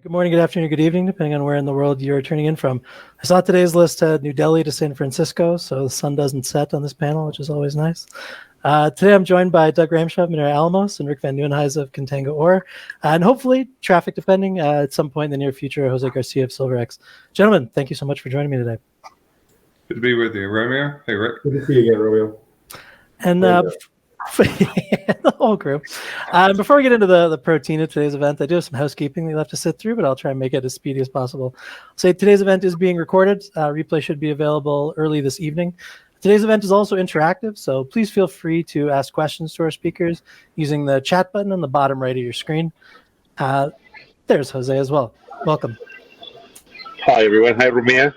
Good morning, good afternoon, good evening, depending on where in the world you're tuning in from. I saw today's list had New Delhi to San Francisco, so the sun doesn't set on this panel, which is always nice. Today I'm joined by Doug Ramshaw of Minera Alamos and Rick Van Nieuwenhuizen of Contango Ore, and hopefully, traffic depending, at some point in the near future, Jose Garcia of SilverX. Gentlemen, thank you so much for joining me today. Good to be with you, Romeo. Hey, Rick. Good to see you again, Romeo. And the whole crew. Before we get into the protein of today's event, I do have some housekeeping that you'll have to sit through, but I'll try and make it as speedy as possible. So today's event is being recorded. Replay should be available early this evening. Today's event is also interactive, so please feel free to ask questions to our speakers using the chat button on the bottom right of your screen. There's Jose as well. Welcome. Hi, everyone. Hi, Romeo.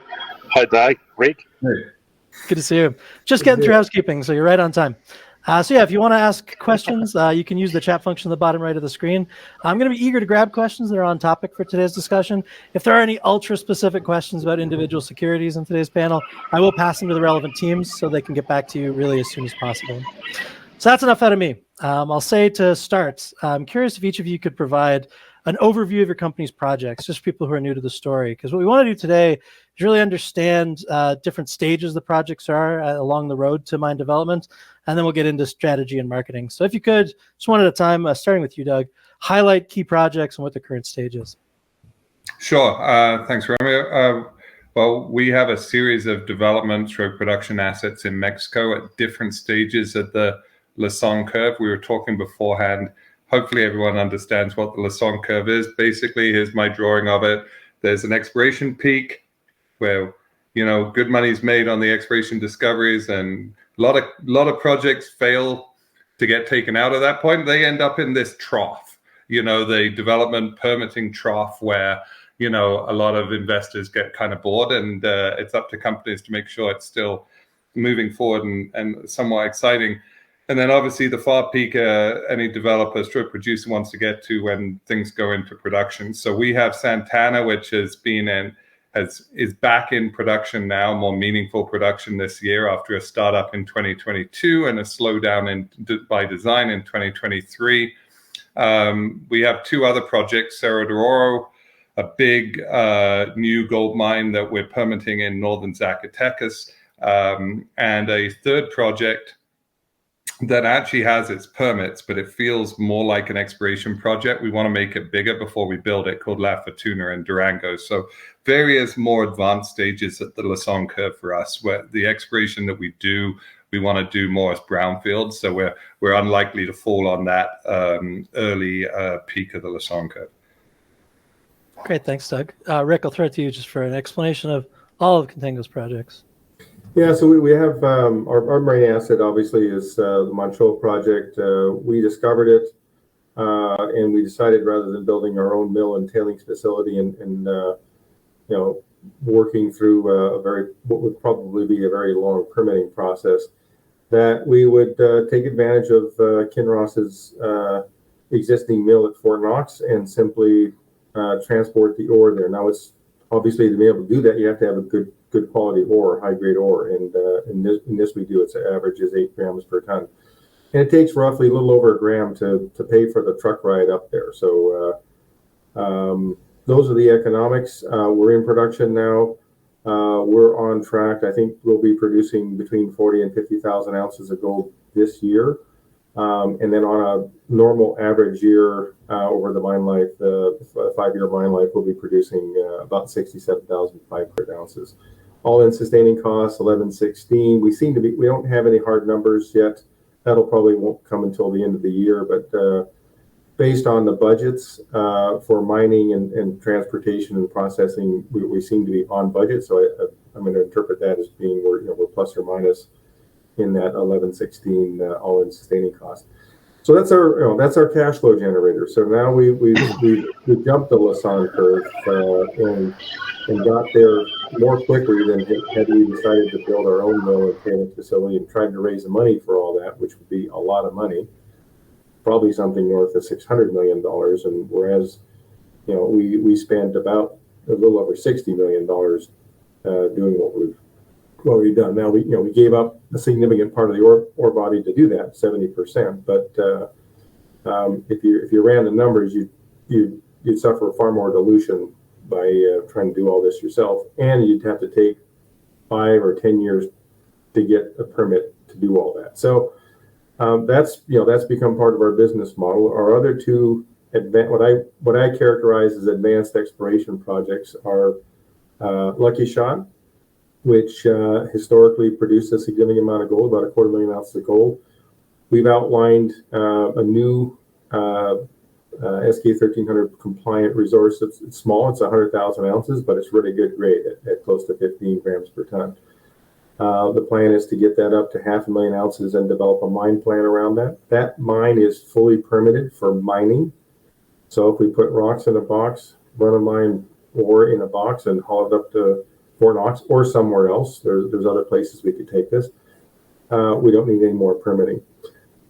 Hi, Doug. Rick. Hey. Good to see you. Just getting through housekeeping, so you're right on time. So yeah, if you want to ask questions, you can use the chat function on the bottom right of the screen. I'm going to be eager to grab questions that are on topic for today's discussion. If there are any ultra-specific questions about individual securities in today's panel, I will pass them to the relevant teams so they can get back to you really as soon as possible. So that's enough out of me. I'll say to start, I'm curious if each of you could provide an overview of your company's projects, just for people who are new to the story. Because what we want to do today is really understand different stages the projects are along the road to mine development, and then we'll get into strategy and marketing. So if you could, just one at a time, starting with you, Doug, highlight key projects and what the current stage is. Sure. Thanks, Romeo. Well, we have a series of development through production assets in Mexico at different stages of the Lassonde Curve. We were talking beforehand. Hopefully everyone understands what the Lassonde Curve is. Basically, here's my drawing of it. There's an exploration peak where, you know, good money's made on the exploration discoveries, and a lot of projects fail to get taken out of that point. They end up in this trough, you know, the development permitting trough where, you know, a lot of investors get kind of bored, and it's up to companies to make sure it's still moving forward and somewhat exciting. And then obviously the far peak, any developer, stroke producer wants to get to when things go into production. So we have Santana, which has been is back in production now, more meaningful production this year after a startup in 2022 and a slowdown by design in 2023. We have two other projects, Cerro de Oro, a big new gold mine that we're permitting in northern Zacatecas, and a third project that actually has its permits, but it feels more like an exploration project. We want to make it bigger before we build it, called La Fortuna in Durango. So various more advanced stages at the Lassonde Curve for us, where the exploration that we do, we want to do more as brownfields. So we're unlikely to fall on that early peak of the Lassonde Curve. Great, thanks, Doug. Rick, I'll throw it to you just for an explanation of all of Contango's projects. Yeah, so we have our main asset, obviously, is the Montreal project. We discovered it, and we decided rather than building our own mill and tailings facility and you know, working through what would probably be a very long permitting process, that we would take advantage of Kinross's existing mill at Fort Knox and simply transport the ore there. Now, it's obviously, to be able to do that, you have to have a good quality ore, high grade ore, and in this we do. Its average is 8 grams per ton, and it takes roughly a little over a gram to pay for the truck ride up there. So those are the economics. We're in production now. We're on track. I think we'll be producing between 40 and 50,000 ounces of gold this year, and then on a normal average year over the mine life, the 5-year mine life, will be producing about 67,500 ounces. All-in sustaining costs, $11.16. We don't have any hard numbers yet. That'll probably won't come until the end of the year, but based on the budgets for mining and transportation and processing, we seem to be on budget. So I'm going to interpret that as being we're plus or minus in that 11.16 all-in sustaining cost. So that's our cash flow generator. So now we jumped the Lassonde Curve and got there more quickly than had we decided to build our own mill and tailings facility and tried to raise the money for all that, which would be a lot of money, probably something north of $600 million. And whereas, you know, we spent about a little over $60 million doing what we've done. Now we gave up a significant part of the ore body to do that, 70%. But if you ran the numbers, you you'd suffer far more dilution by trying to do all this yourself, and you'd have to take 5 or 10 years to get a permit to do all that. So that's become part of our business model. Our other two what I characterize as advanced exploration projects are Lucky Shot, which historically produced a significant amount of gold, about 250,000 ounces of gold. We've outlined a new SK 1300 compliant resource. It's small, it's 100,000 ounces, but it's really good grade at close to 15 grams per ton. The plan is to get that up to 500,000 ounces and develop a mine plan around that. That mine is fully permitted for mining. So if we put rocks in a box, run a mine ore in a box and haul it up to Fort Knox or somewhere else, there's other places we could take this. We don't need any more permitting.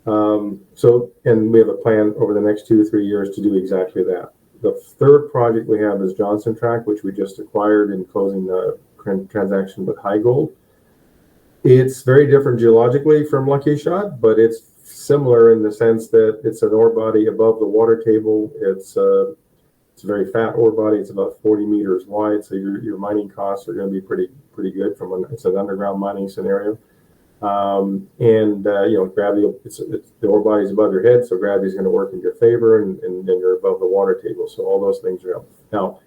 And we have a plan over the next 2 to 3 years to do exactly that. The third project we have is Johnson Tract, which we just acquired in closing the transaction with High Gold. It's very different geologically from Lucky Shot, but it's similar in the sense that it's an ore body above the water table. It's a very fat ore body. It's about 40 meters wide, so your mining costs are going to be pretty good it's an underground mining scenario. Gravity, the ore body is above your head, so gravity is going to work in your favor, and then you're above the water table. So all those things are up. Now,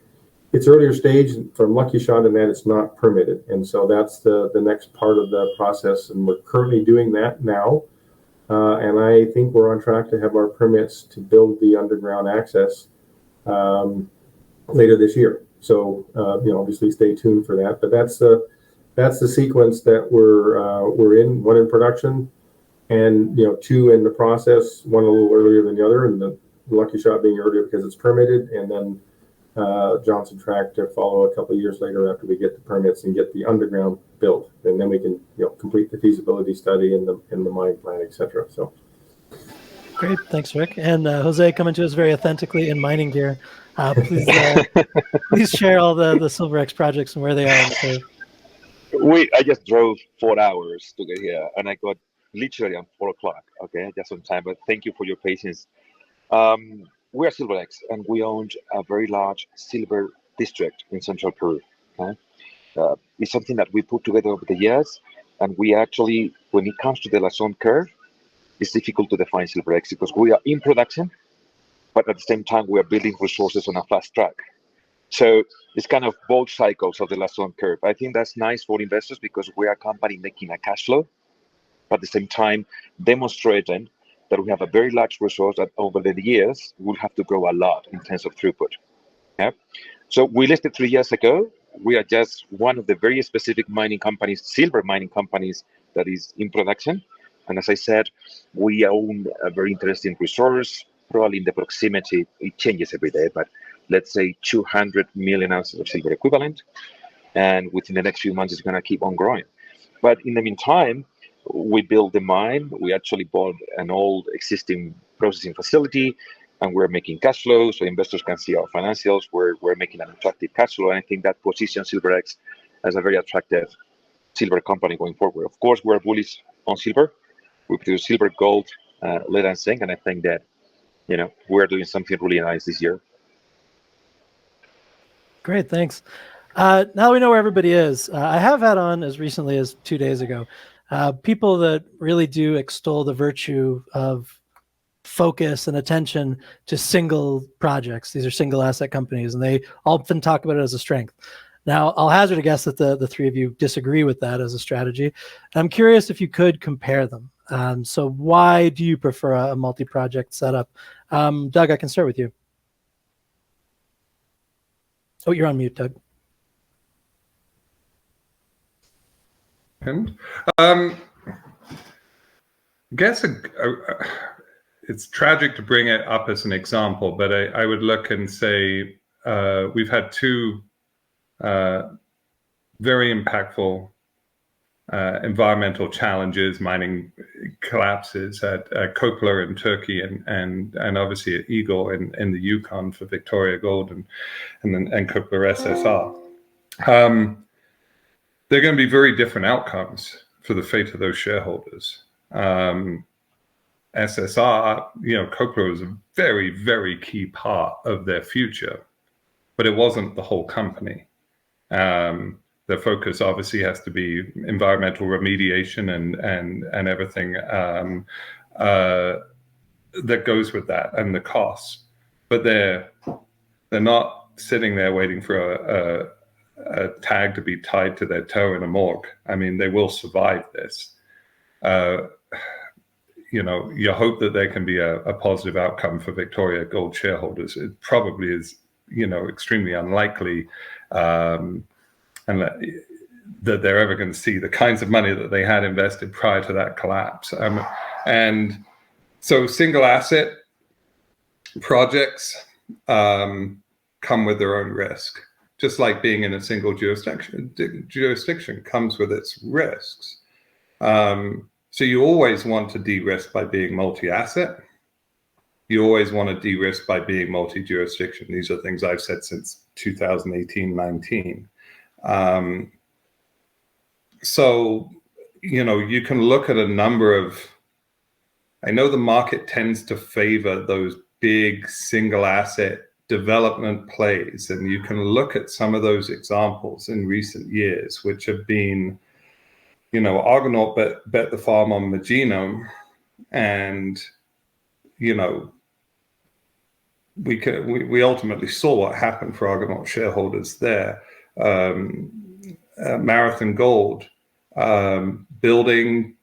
it's earlier stage from Lucky Shot in that it's not permitted, and so that's the next part of the process, and we're currently doing that now. And I think we're on track to have our permits to build the underground access later this year. So obviously stay tuned for that. But that's the sequence that we're in. One in production, and 2 in the process. One a little earlier than the other, and the Lucky Shot being earlier because it's permitted, and then Johnson Tract to follow a couple of years later after we get the permits and get the underground built, and then we can complete the feasibility study and the mine plan, etc. So great, thanks, Rick. And Jose coming to us very authentically in mining gear. Please share all the SilverX projects and where they are on the curve. I just drove 4 hours to get here, and I got literally on 4 o'clock. Okay, just on time. But thank you for your patience. We are SilverX, and we own a very large silver district in central Peru. Okay? It's something that we put together over the years, and we actually, when it comes to the Lassonde Curve, it's difficult to define SilverX because we are in production, but at the same time, we are building resources on a fast track. So it's kind of both cycles of the Lassonde Curve. I think that's nice for investors because we are a company making a cash flow, but at the same time, demonstrating that we have a very large resource that over the years will have to grow a lot in terms of throughput. Yeah. So we listed 3 years ago. We are just one of the very specific mining companies, silver mining companies, that is in production. And as I said, we own a very interesting resource, probably in the proximity, it changes every day, but let's say 200 million ounces of silver equivalent. And within the next few months, it's going to keep on growing. But in the meantime, we built the mine. We actually bought an old existing processing facility, and we're making cash flow so investors can see our financials. We're making an attractive cash flow, and I think that positions SilverX as a very attractive silver company going forward. Of course, we're bullish on silver. We produce silver, gold, lead, and zinc, and I think that we're doing something really nice this year. Great, thanks. Now we know where everybody is. I have had on as recently as 2 days ago people that really do extol the virtue of focus and attention to single projects. These are single asset companies, and they often talk about it as a strength. Now, I'll hazard a guess that the three of you disagree with that as a strategy. I'm curious if you could compare them. So why do you prefer a multi-project setup? Doug, I can start with you. Oh, you're on mute, Doug. I guess it's tragic to bring it up as an example, but I would look and say we've had 2 very impactful environmental challenges, mining collapses at Kokla in Turkey and obviously at Eagle in the Yukon for Victoria Gold and Kokla SSR. They're going to be very different outcomes for the fate of those shareholders. SSR, Coppola was a very, very key part of their future, but it wasn't the whole company. The focus obviously has to be environmental remediation and everything that goes with that, and the costs. But they're not sitting there waiting for a tag to be tied to their toe in a morgue. I mean, they will survive this. You hope that there can be a positive outcome for Victoria Gold shareholders. It probably is, extremely unlikely, and that they're ever going to see the kinds of money that they had invested prior to that collapse. And so single asset projects come with their own risk, just like being in a single jurisdiction comes with its risks. So you always want to de-risk by being multi-asset. You always want to de-risk by being multi-jurisdiction. These are things I've said since 2018-19. So, you can look at a number of, I know the market tends to favor those big single asset development plays, and you can look at some of those examples in recent years, which have been, Argonaut bet the farm on Magino, and, we ultimately saw what happened for Argonaut shareholders there. Marathon Gold, building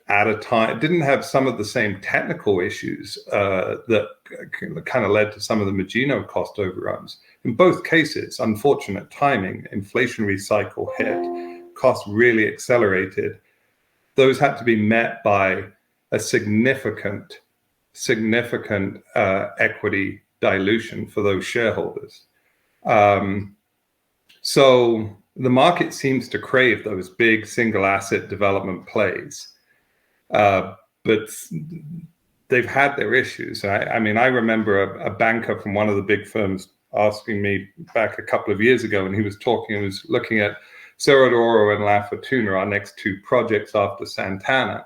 at a time, didn't have some of the same technical issues that kind of led to some of the Magino cost overruns. In both cases, unfortunate timing, inflationary cycle hit, costs really accelerated. Those had to be met by a significant equity dilution for those shareholders. So the market seems to crave those big single asset development plays, but they've had their issues. I mean, I remember a banker from one of the big firms asking me back a couple of years ago, and he was looking at Cerro de Oro and La Fortuna, our next two projects after Santana,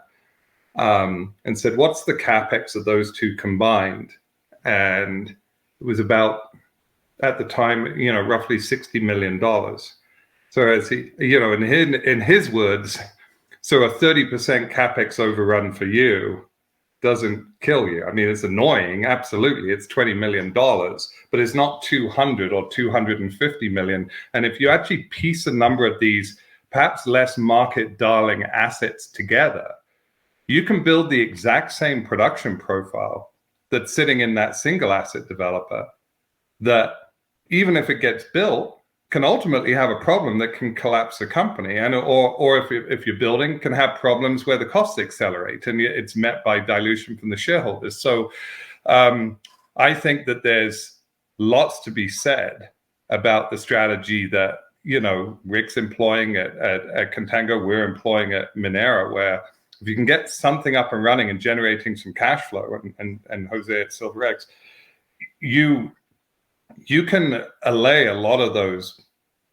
and said, what's the capex of those two combined? And it was about, at the time, roughly $60 million. So as he, in his words, so a 30% capex overrun for you doesn't kill you. I mean, it's annoying, absolutely. It's $20 million, but it's not 200 or 250 million. And if you actually piece a number of these, perhaps less market darling assets together, you can build the exact same production profile that's sitting in that single asset developer, that even if it gets built, can ultimately have a problem that can collapse the company, and or if you're building, can have problems where the costs accelerate and it's met by dilution from the shareholders. So I think that there's lots to be said about the strategy that Rick's employing at Contango, we're employing at Minera, where if you can get something up and running and generating some cash flow, and Jose at Silver X, you can allay a lot of those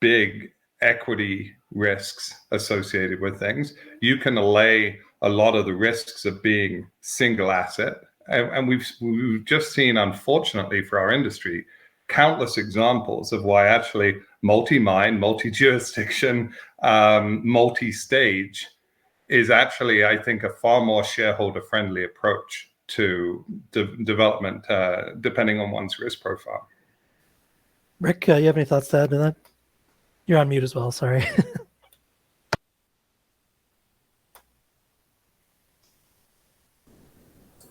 big equity risks associated with things. You can allay a lot of the risks of being single asset. And we've just seen, unfortunately for our industry, countless examples of why actually multi-mine, multi-jurisdiction, multi-stage is actually, I think, a far more shareholder-friendly approach to development, depending on one's risk profile. Rick, you have any thoughts to add to that? You're on mute as well, sorry.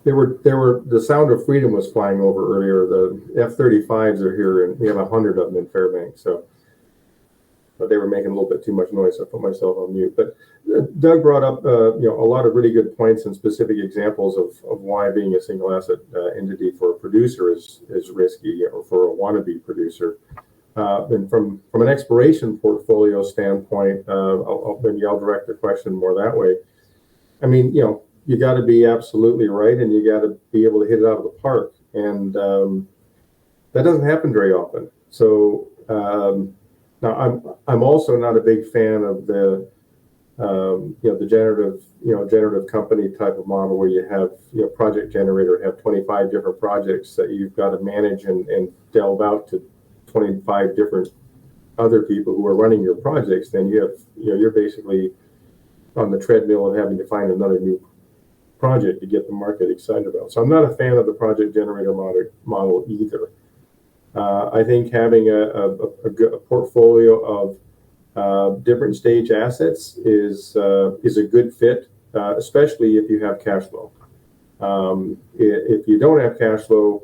The Sound of Freedom was flying over earlier. The F-35s are here, and we have 100 of them in Fairbanks. But they were making a little bit too much noise, so I put myself on mute. But Doug brought up a lot of really good points and specific examples of why being a single asset entity for a producer is risky, or for a wannabe producer. And from an exploration portfolio standpoint, I'll direct the question more that way. I mean, you got to be absolutely right, and you got to be able to hit it out of the park, and that doesn't happen very often. So now I'm also not a big fan of the the generative company type of model where you have, project generator have 25 different projects that you've got to manage and delve out to 25 different other people who are running your projects, then you're basically on the treadmill of having to find another new project to get the market excited about. So I'm not a fan of the project generator model either. I think having a portfolio of different stage assets is a good fit, especially if you have cash flow. If you don't have cash flow,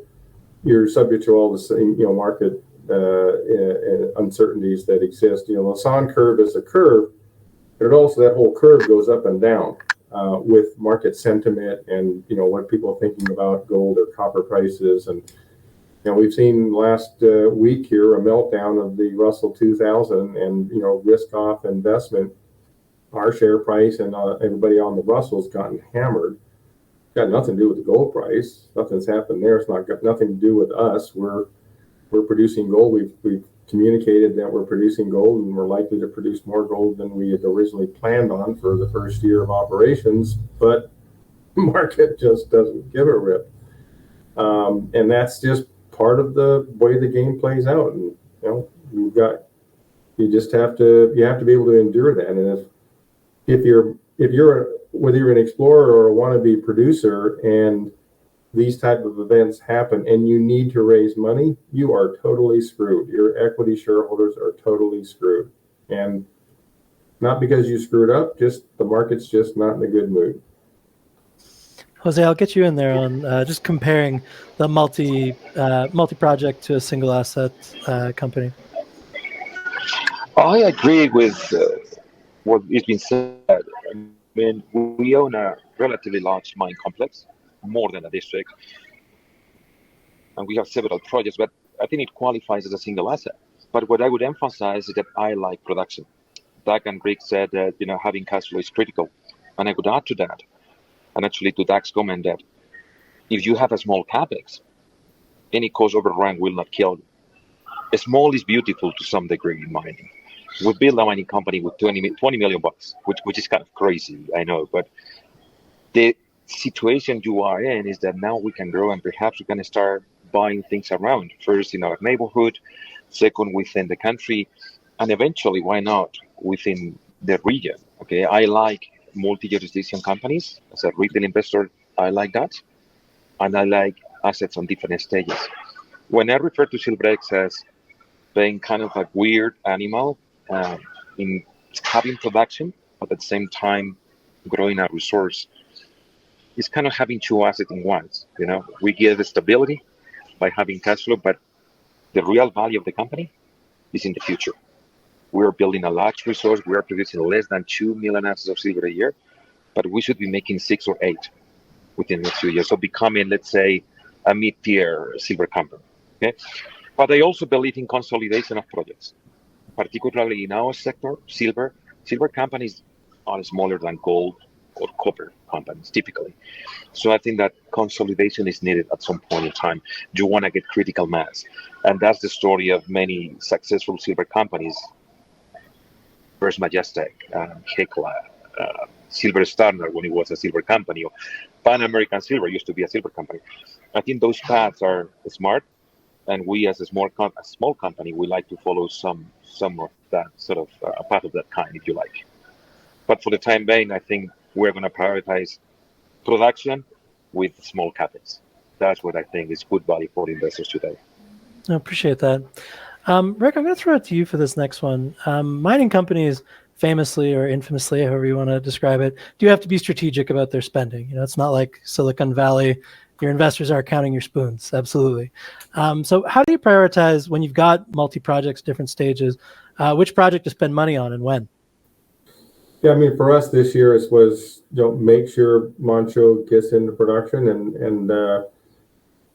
you're subject to all the same market uncertainties that exist. Lassonde curve is a curve, but also that whole curve goes up and down with market sentiment and what people are thinking about gold or copper prices. And we've seen last week here a meltdown of the Russell 2000 and risk off investment. Our share price and everybody on the Russell's gotten hammered. Got nothing to do with the gold price. Nothing's happened there. It's not got nothing to do with us. We're producing gold. We've communicated that we're producing gold, and we're likely to produce more gold than we had originally planned on for the first year of operations. But the market just doesn't give a rip, and that's just part of the way the game plays out. And you have to be able to endure that. And if you're whether you're an explorer or a wannabe producer and these type of events happen and you need to raise money, you are totally screwed. Your equity shareholders are totally screwed. And not because you screwed up, just the market's just not in a good mood. Jose, I'll get you in there on just comparing the multi-project to a single asset company. I agree with what has been said. I mean, we own a relatively large mine complex, more than a district, and we have several projects, but I think it qualifies as a single asset. But what I would emphasize is that I like production. Doug and Rick said that having cash flow is critical, and I would add to that, and actually to Doug's comment, that if you have a small capex, any cost overrun will not kill you. Small is beautiful to some degree in mining. We built a mining company with $20 million, which is kind of crazy, I know, but the situation you are in is that now we can grow, and perhaps we can start buying things around, first in our neighborhood, second within the country, and eventually, why not, within the region. Okay, I like multi-jurisdiction companies. As a retail investor, I like that, and I like assets on different stages. When I refer to SilverX as being kind of a weird animal in having production, but at the same time growing a resource, it's kind of having two assets in once. We give the stability by having cash flow, but the real value of the company is in the future. We're building a large resource. We are producing less than 2 million ounces of silver a year, but we should be making 6 or 8 within the next few years. So becoming, let's say, a mid-tier silver company. Okay, but I also believe in consolidation of projects, particularly in our sector, silver. Silver companies are smaller than gold or copper companies typically. So I think that consolidation is needed at some point in time. You want to get critical mass, and that's the story of many successful silver companies. First Majestic, Hecla, Silver Standard when it was a silver company, or Pan American Silver used to be a silver company. I think those paths are smart, and we as a small company, we like to follow some of that sort of a path of that kind, if you like. But for the time being, I think we're going to prioritize production with small capex. That's what I think is good value for investors today. I appreciate that. Rick, I'm going to throw it to you for this next one. Mining companies, famously or infamously, however you want to describe it, do have to be strategic about their spending. It's not like Silicon Valley. Your investors are counting your spoons. Absolutely. So how do you prioritize when you've got multi-projects, different stages, which project to spend money on and when? Yeah, I mean, for us this year, it was make sure Manh Choh gets into production, and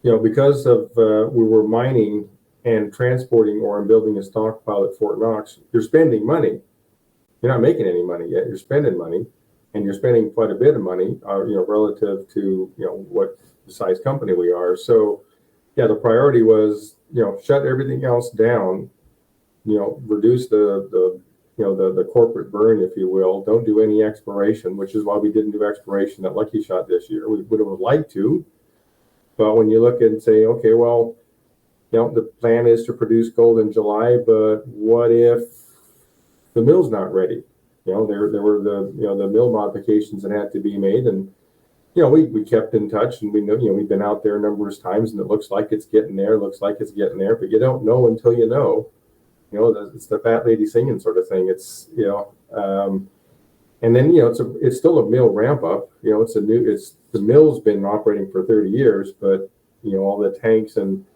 because of we were mining and transporting ore and building a stockpile at Fort Knox, you're spending money. You're not making any money yet. You're spending money, and you're spending quite a bit of money, relative to what the size company we are. So, yeah, the priority was shut everything else down, reduce the the corporate burn, if you will. Don't do any exploration, which is why we didn't do exploration at Lucky Shot this year. We would have liked to, but when you look and say, okay, well, the plan is to produce gold in July, but what if the mill's not ready? There were the mill modifications that had to be made, and we kept in touch, and we know we've been out there numerous times, and it looks like it's getting there, but you don't know until you know. It's the fat lady singing sort of thing. It's and then it's still a mill ramp up. The mill's been operating for 30 years, but all the tanks and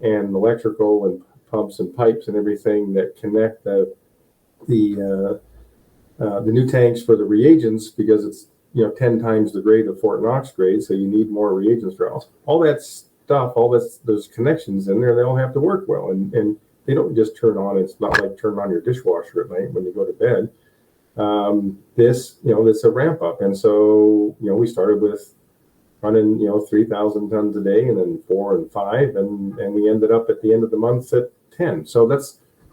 electrical and pumps and pipes and everything that connect the new tanks for the reagents, because it's 10 times the grade of Fort Knox grade, so you need more reagents for all that stuff. Those connections in there, they all have to work well, and they don't just turn on. It's not like turn on your dishwasher at night when you go to bed. This a ramp up, and so we started with running 3,000 tons a day, and then 4 and 5, and we ended up at the end of the month at 10. So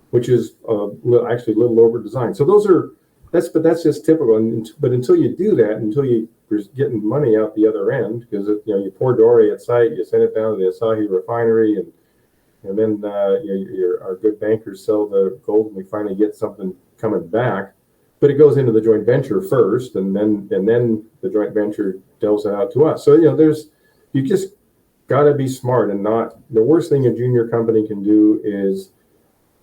which is actually a little over design. So that's just typical. But until you do that, until you're getting money out the other end, because you pour doré at site, you send it down to the Asahi refinery, and then our good bankers sell the gold, and we finally get something coming back. But it goes into the joint venture first, and then the joint venture delves it out to us. So you just got to be smart, and not the worst thing a junior company can do is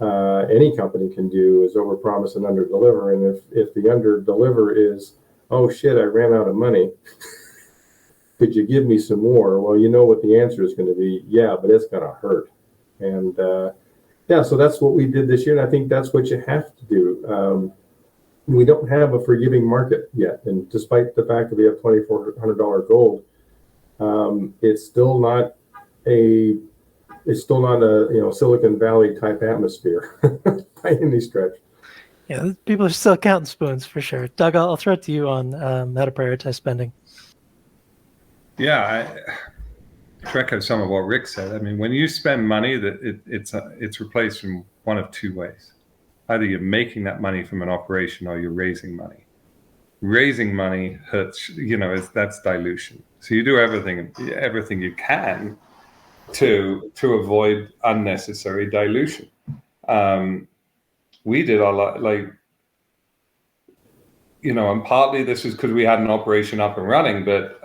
any company can do is overpromise and underdeliver. And if the underdeliver is, oh shit, I ran out of money, could you give me some more? Well, what the answer is going to be, yeah, but it's going to hurt. And so that's what we did this year, and I think that's what you have to do. We don't have a forgiving market yet, and despite the fact that we have $2,400 gold, it's still not a Silicon Valley type atmosphere by any stretch. Yeah, people are still counting spoons for sure. Doug, I'll throw it to you on how to prioritize spending. Yeah, to echo some of what Rick said. I mean, when you spend money, it's replaced in one of two ways. Either you're making that money from an operation, or you're raising money. Raising money hurts, that's dilution. So you do everything you can to avoid unnecessary dilution. We did a lot, and partly this was because we had an operation up and running, but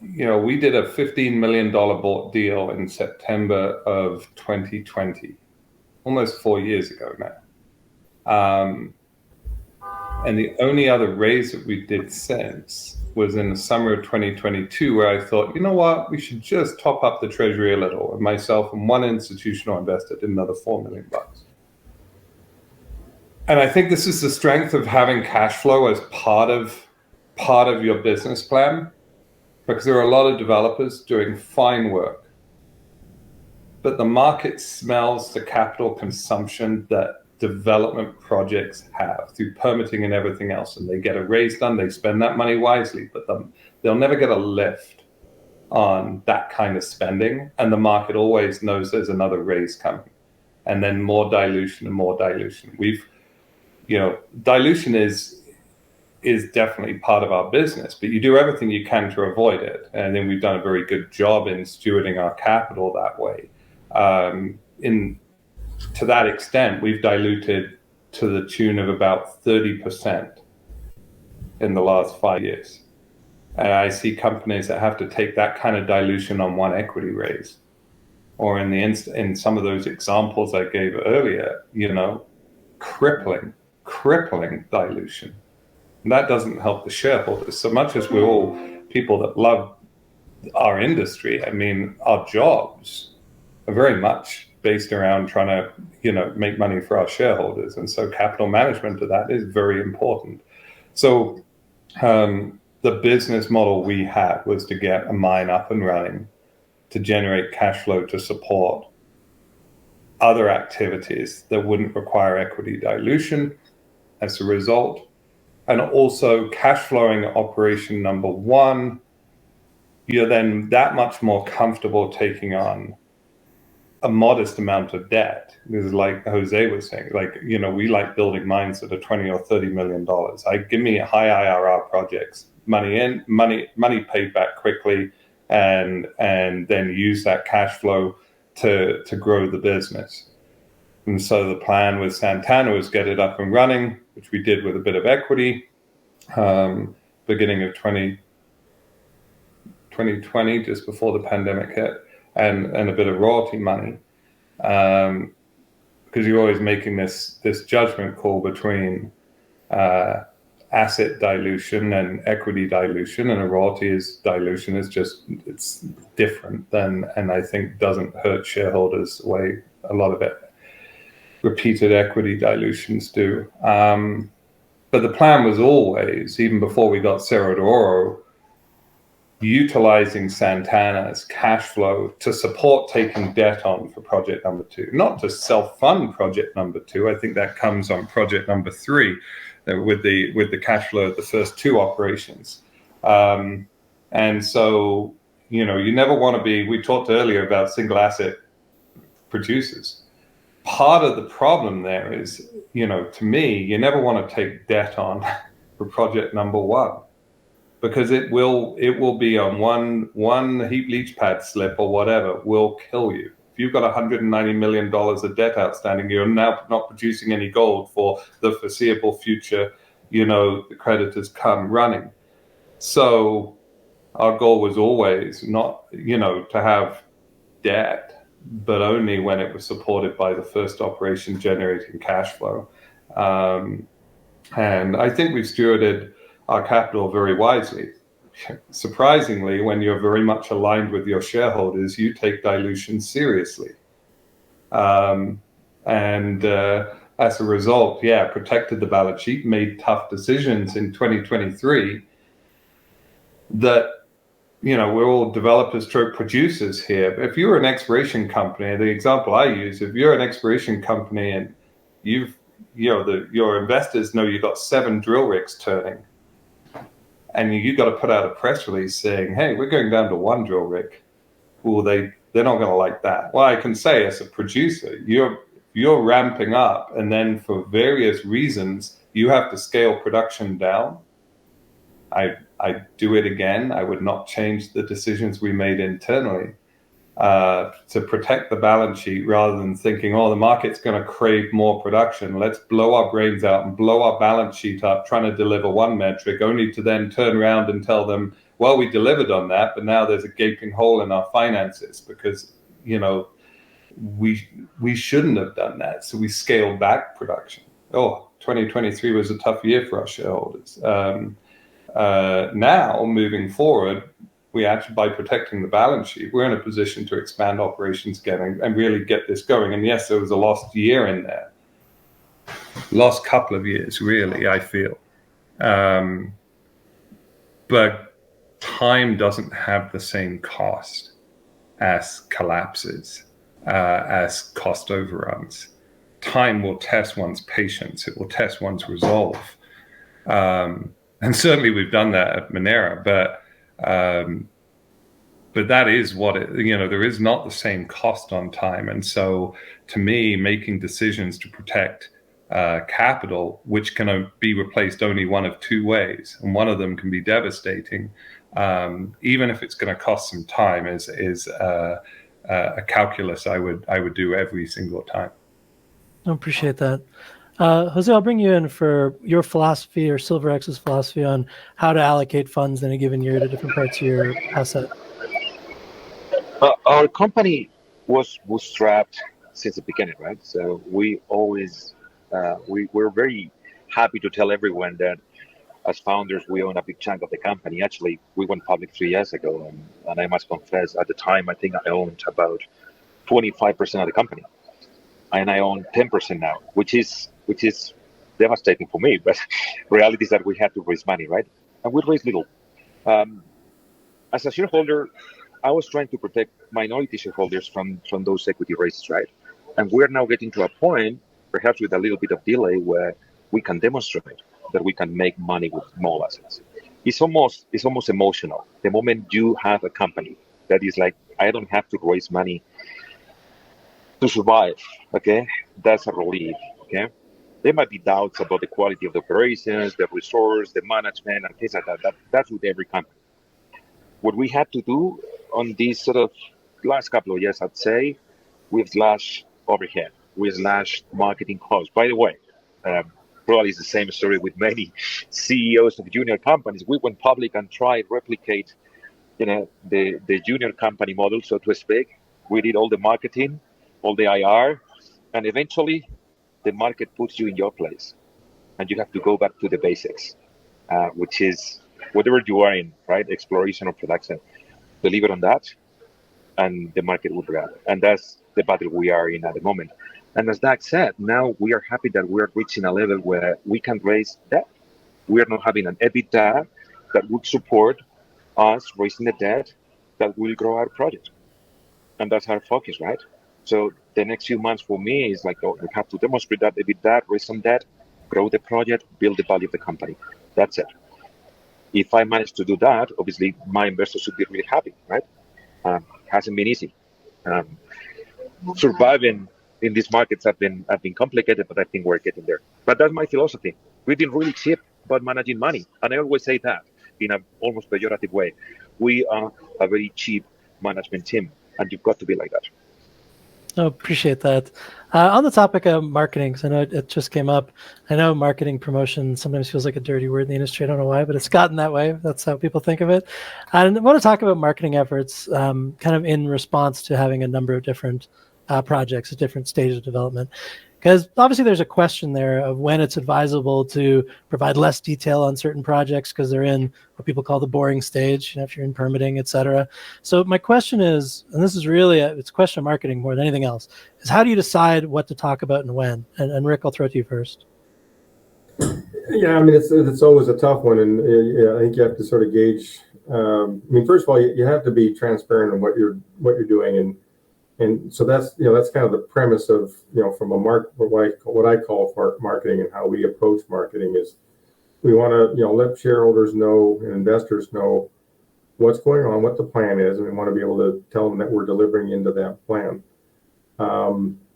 we did a $15 million bought deal in September of 2020. Almost 4 years ago now. And the only other raise that we did since was in the summer of 2022, where I thought, we should just top up the treasury a little. And myself and one institutional investor did another $4 million. And I think this is the strength of having cash flow as part of your business plan, because there are a lot of developers doing fine work, but the market smells the capital consumption that development projects have through permitting and everything else. And they get a raise done, they spend that money wisely, but they'll never get a lift on that kind of spending. And the market always knows there's another raise coming. And then more dilution and more dilution. Dilution is definitely part of our business, but you do everything you can to avoid it. And then we've done a very good job in stewarding our capital that way. To that extent, we've diluted to the tune of about 30% in the last 5 years. And I see companies that have to take that kind of dilution on one equity raise, or in some of those examples I gave earlier, crippling dilution. And that doesn't help the shareholders. So much as we're all people that love our industry, I mean, our jobs are very much based around trying to, make money for our shareholders. And so capital management of that is very important. So the business model we had was to get a mine up and running, to generate cash flow to support other activities that wouldn't require equity dilution as a result. And also cash flowing operation number one, you're then that much more comfortable taking on a modest amount of debt. This is like Jose was saying, like, we like building mines that are $20 or $30 million. Give me high IRR projects, money in, money paid back quickly, and then use that cash flow to grow the business. And so the plan with Santana was get it up and running, which we did with a bit of equity, beginning of 2020, just before the pandemic hit, and a bit of royalty money, because you're always making this judgment call between asset dilution and equity dilution, and a royalty dilution is just, it's different than, and I think doesn't hurt shareholders the way a lot of it repeated equity dilutions do. But the plan was always, even before we got Cerro de Oro, utilizing Santana's cash flow to support taking debt on for project number 2, not to self-fund project number 2. I think that comes on project number 3 with the cash flow of the first 2 operations. And so, you never want to be, we talked earlier about single asset producers. Part of the problem there is, to me, you never want to take debt on for project number 1, because it will be on one heap leach pad slip or whatever will kill you. If you've got $190 million of debt outstanding, you're now not producing any gold for the foreseeable future. The creditors come running. So our goal was always not, to have debt, but only when it was supported by the first operation generating cash flow. And I think we've stewarded our capital very wisely. Surprisingly, when you're very much aligned with your shareholders, you take dilution seriously. And as a result, protected the balance sheet, made tough decisions in 2023 that, we're all developers, producers here. If you're an exploration company, the example I use, if you're an exploration company and your investors know you've got 7 drill rigs turning, and you got to put out a press release saying, hey, we're going down to 1 drill rig. Well, they're not going to like that. Well, I can say as a producer, you're ramping up, and then for various reasons, you have to scale production down. I do it again. I would not change the decisions we made internally to protect the balance sheet, rather than thinking, oh, the market's going to crave more production. Let's blow our brains out and blow our balance sheet up trying to deliver 1 metric, only to then turn around and tell them, well, we delivered on that, but now there's a gaping hole in our finances because, we shouldn't have done that. So we scaled back production. 2023 was a tough year for our shareholders. Now, moving forward, we actually, by protecting the balance sheet, we're in a position to expand operations again and really get this going. And yes, there was a lost year in there. Lost couple of years, really, I feel. But time doesn't have the same cost as collapses, as cost overruns. Time will test one's patience. It will test one's resolve. And certainly we've done that at Minera, but that is what there is not the same cost on time. And so to me, making decisions to protect capital, which can be replaced only one of 2 ways, and one of them can be devastating, even if it's going to cost some time, is a calculus I would do every single time. I appreciate that. Jose, I'll bring you in for your philosophy, or SilverX's philosophy, on how to allocate funds in a given year to different parts of your asset. Our company was bootstrapped since the beginning, right? So we always, we're very happy to tell everyone that as founders, we own a big chunk of the company. Actually, we went public 3 years ago, and I must confess, at the time, I think I owned about 25% of the company. And I own 10% now, which is devastating for me. But reality is that we had to raise money, right? And we raised little. As a shareholder, I was trying to protect minority shareholders from those equity raises, right? And we're now getting to a point, perhaps with a little bit of delay, where we can demonstrate that we can make money with small assets. It's almost emotional. The moment you have a company that is like, I don't have to raise money to survive. Okay, that's a relief. Okay, there might be doubts about the quality of the operations, the resource, the management, and things like that. That's with every company. What we had to do on these sort of last couple of years, I'd say, we've slashed overhead, we slashed marketing costs. By the way, probably it's the same story with many CEOs of junior companies. We went public and tried replicate, the junior company model, so to speak. We did all the marketing, all the IR, and eventually the market puts you in your place, and you have to go back to the basics, which is whatever you are in, right? Exploration or production. Deliver on that, and the market will grab. And that's the battle we are in at the moment. And as Doug said, now we are happy that we are reaching a level where we can raise debt. We are not having an EBITDA that would support us raising the debt that will grow our project. And that's our focus, right? So the next few months for me is like, we have to demonstrate that EBITDA, raise some debt, grow the project, build the value of the company. That's it. If I manage to do that, obviously my investors should be really happy, right? Hasn't been easy. Surviving in these markets have been complicated, but I think we're getting there. But that's my philosophy. We've been really cheap about managing money, and I always say that in an almost pejorative way. We are a very cheap management team, and you've got to be like that. Oh, appreciate that. On the topic of marketing, because I know it just came up, I know marketing promotion sometimes feels like a dirty word in the industry. I don't know why, but it's gotten that way. That's how people think of it. And I want to talk about marketing efforts kind of in response to having a number of different projects at different stages of development. Because obviously there's a question there of when it's advisable to provide less detail on certain projects because they're in what people call the boring stage, if you're in permitting, et cetera. So my question is, and this is really, it's a question of marketing more than anything else, is how do you decide what to talk about and when? And Rick, I'll throw it to you first. Yeah, I mean, it's always a tough one. And I think you have to sort of gauge, first of all, you have to be transparent on what you're doing. And so that's kind of the premise of, from what I call marketing and how we approach marketing is we want to, let shareholders know and investors know what's going on, what the plan is, and we want to be able to tell them that we're delivering into that plan.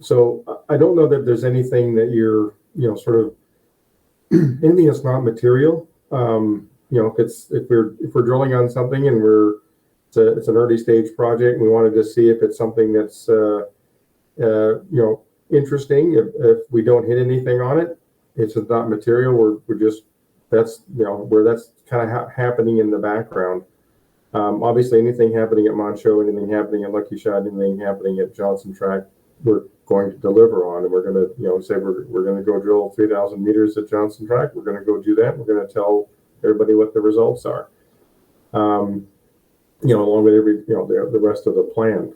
So I don't know that there's anything that you're, sort of anything that's not material. If we're drilling on something and it's an early stage project, and we wanted to see if it's something that's interesting. If we don't hit anything on it, it's not material. We're just that's where that's kind of happening in the background. Obviously, anything happening at Moncho, anything happening at Lucky Shot, anything happening at Johnson Tract, we're going to deliver on, and we're going to say we're going to go drill 3,000 meters at Johnson Tract. We're going to go do that. We're going to tell everybody what the results are. Along with the rest of the plan.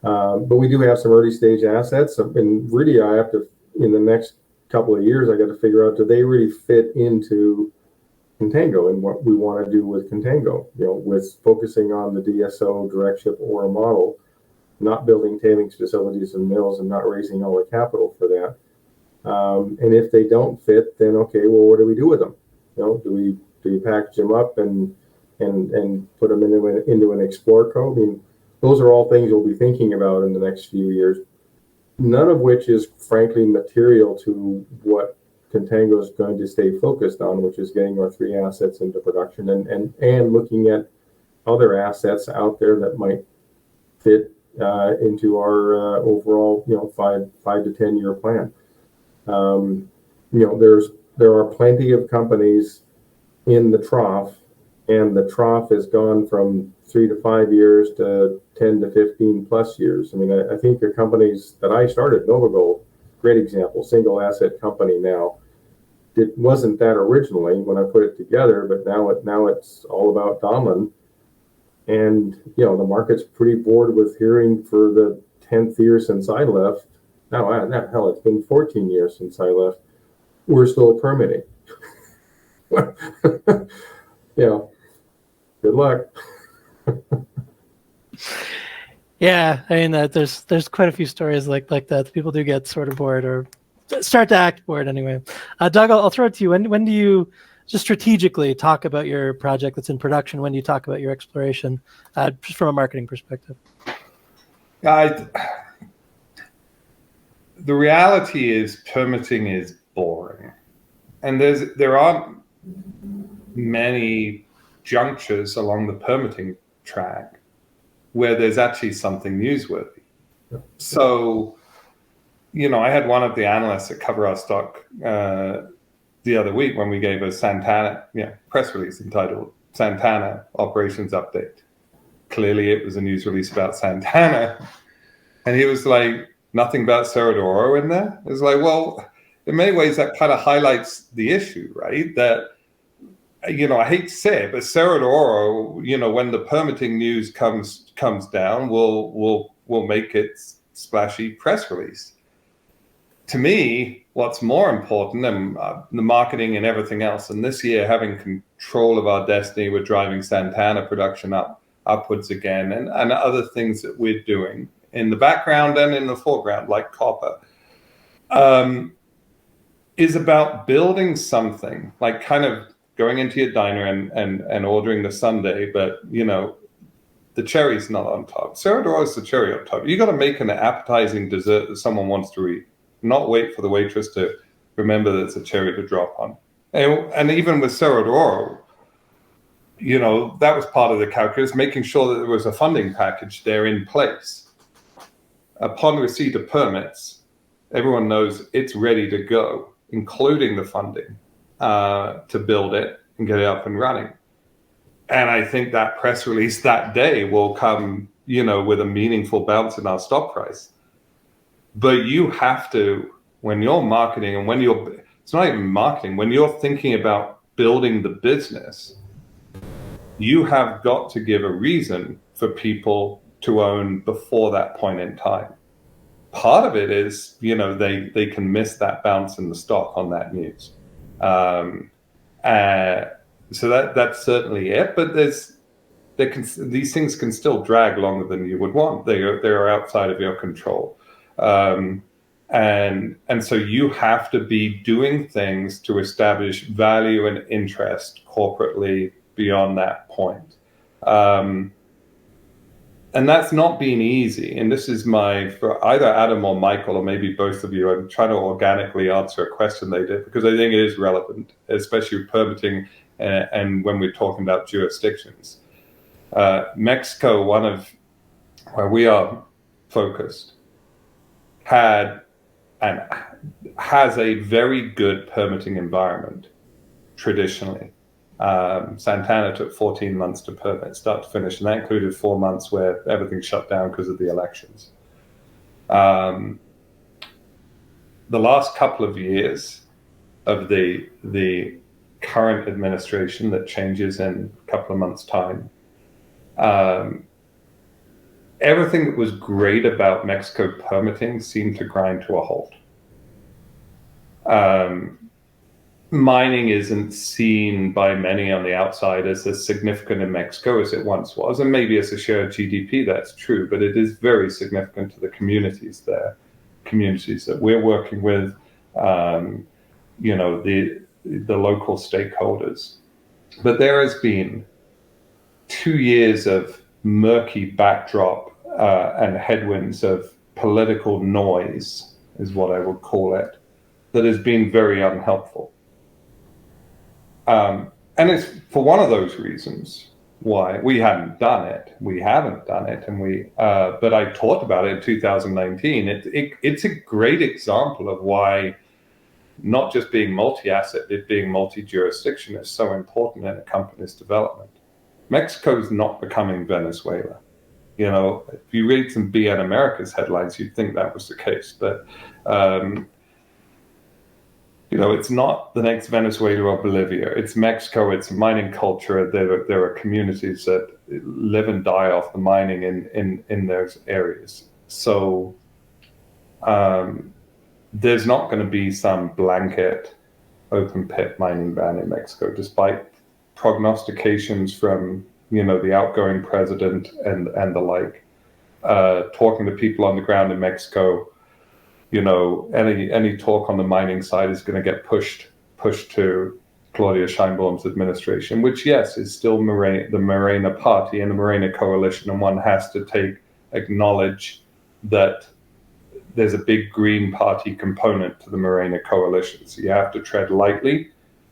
But we do have some early stage assets, and really I have to, in the next couple of years, I got to figure out, do they really fit into Contango and what we want to do with Contango, with focusing on the DSO direct ship ore model, not building tailings facilities and mills and not raising all the capital for that. And if they don't fit, then okay, well, what do we do with them? Do we package them up and put them into an Explore Co? Those are all things we'll be thinking about in the next few years. None of which is frankly material to what Contango is going to stay focused on, which is getting our 3 assets into production and looking at other assets out there that might fit into our overall 5 to 10 year plan. There are plenty of companies in the trough, and the trough has gone from 3 to 5 years to 10 to 15 plus years. I think the companies that I started, NovaGold, great example, single asset company now. It wasn't that originally when I put it together, but now it's all about Donlin. And the market's pretty bored with hearing for the 10th year since I left. Now, hell, it's been 14 years since I left. We're still permitting. Good luck. Yeah, there's quite a few stories like that. People do get sort of bored or start to act bored anyway. Doug, I'll throw it to you. When do you just strategically talk about your project that's in production? When do you talk about your exploration, just from a marketing perspective? the reality is permitting is boring, and there aren't many junctures along the permitting track where there's actually something newsworthy. So, I had one of the analysts that cover our stock the other week when we gave a Santana press release entitled Santana Operations Update. Clearly it was a news release about Santana. And he was like, nothing about Cerro de Oro in there? It was like, well, in many ways that kind of highlights the issue, right? That, I hate to say it, but Cerro de Oro, when the permitting news comes down, we'll make it splashy press release. To me, what's more important than the marketing and everything else, and this year having control of our destiny, we're driving Santana production upwards again, and other things that we're doing in the background and in the foreground, like copper, is about building something, like kind of going into your diner and ordering the sundae, but the cherry's not on top. Cerro de Oro is the cherry on top. You got to make an appetizing dessert that someone wants to eat, not wait for the waitress to remember that it's a cherry to drop on. And even with Cerro de Oro, that was part of the calculus, making sure that there was a funding package there in place. Upon receipt of permits, everyone knows it's ready to go, including the funding to build it and get it up and running. And I think that press release that day will come, with a meaningful bounce in our stock price. But you have to, when you're marketing and it's not even marketing, when you're thinking about building the business, you have got to give a reason for people to own before that point in time. Part of it is, they can miss that bounce in the stock on that news. So that's certainly it, but these things can still drag longer than you would want. They are outside of your control. And so you have to be doing things to establish value and interest corporately beyond that point. And that's not been easy. And this is for either Adam or Michael, or maybe both of you, I'm trying to organically answer a question they did, because I think it is relevant, especially permitting and when we're talking about jurisdictions. Mexico, where we are focused, had and has a very good permitting environment traditionally. Santana took 14 months to permit, start to finish, and that included 4 months where everything shut down because of the elections. The last couple of years of the current administration that changes in a couple of months' time, everything that was great about Mexico permitting seemed to grind to a halt. Mining isn't seen by many on the outside as significant in Mexico as it once was, and maybe as a share of GDP that's true, but it is very significant to the communities there, communities that we're working with, the local stakeholders. But there has been 2 years of murky backdrop and headwinds of political noise, is what I would call it, that has been very unhelpful. And it's for one of those reasons why we haven't done it. And but I talked about it in 2019. It's a great example of why not just being multi-asset, but being multi-jurisdiction is so important in a company's development. Mexico's not becoming Venezuela. If you read some BN America's headlines, you'd think that was the case. But it's not the next Venezuela or Bolivia. It's Mexico. It's mining culture. There are communities that live and die off the mining in those areas. So there's not going to be some blanket open pit mining ban in Mexico, despite prognostications from the outgoing president and the like. Talking to people on the ground in Mexico, any talk on the mining side is going to get pushed to Claudia Sheinbaum's administration, which, yes, is still the Morena party and the Morena coalition, and one has to acknowledge that there's a big Green Party component to the Morena coalition. So you have to tread lightly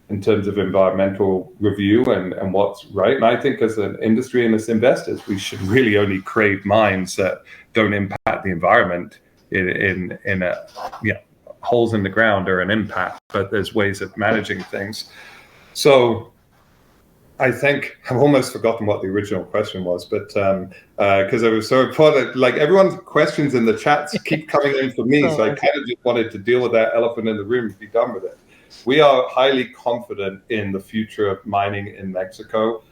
in terms of environmental review and what's right. And I think as an industry and as investors, we should really only crave mines that don't impact the environment in a, holes in the ground are an impact, but there's ways of managing things. So I think I've almost forgotten what the original question was, but because it was so important, like everyone's questions in the chats keep coming in for me, so I kind of just wanted to deal with that elephant in the room and be done with it. We are highly confident in the future of mining in Mexico,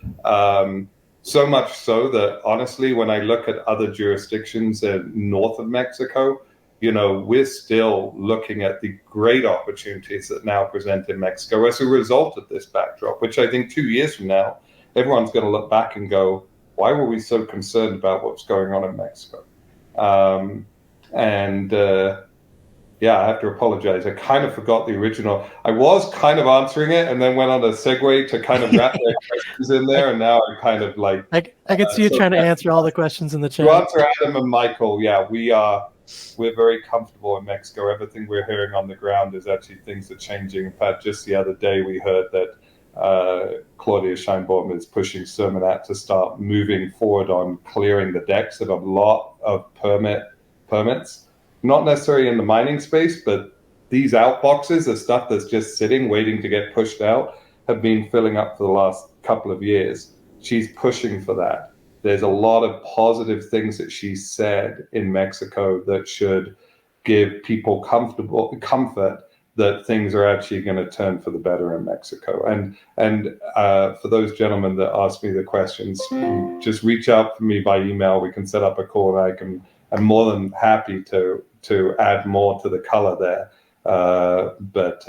so much so that honestly, when I look at other jurisdictions north of Mexico, we're still looking at the great opportunities that now present in Mexico as a result of this backdrop, which I think 2 years from now, everyone's going to look back and go, why were we so concerned about what's going on in Mexico? I have to apologize. I kind of forgot the original. I was kind of answering it and then went on a segue to kind of wrap their questions in there. And now I'm kind of like... I can see you trying to answer all the questions in the chat. To answer Adam and Michael, we're very comfortable in Mexico. Everything we're hearing on the ground is actually things are changing. In fact, just the other day we heard that Claudia Sheinbaum is pushing Sermonat to start moving forward on clearing the decks of a lot of permits. Not necessarily in the mining space, but these outboxes of stuff that's just sitting, waiting to get pushed out, have been filling up for the last couple of years. She's pushing for that. There's a lot of positive things that she said in Mexico that should give people comfort that things are actually going to turn for the better in Mexico. And for those gentlemen that asked me the questions, just reach out to me by email. We can set up a call, and I'm more than happy to add more to the color there. But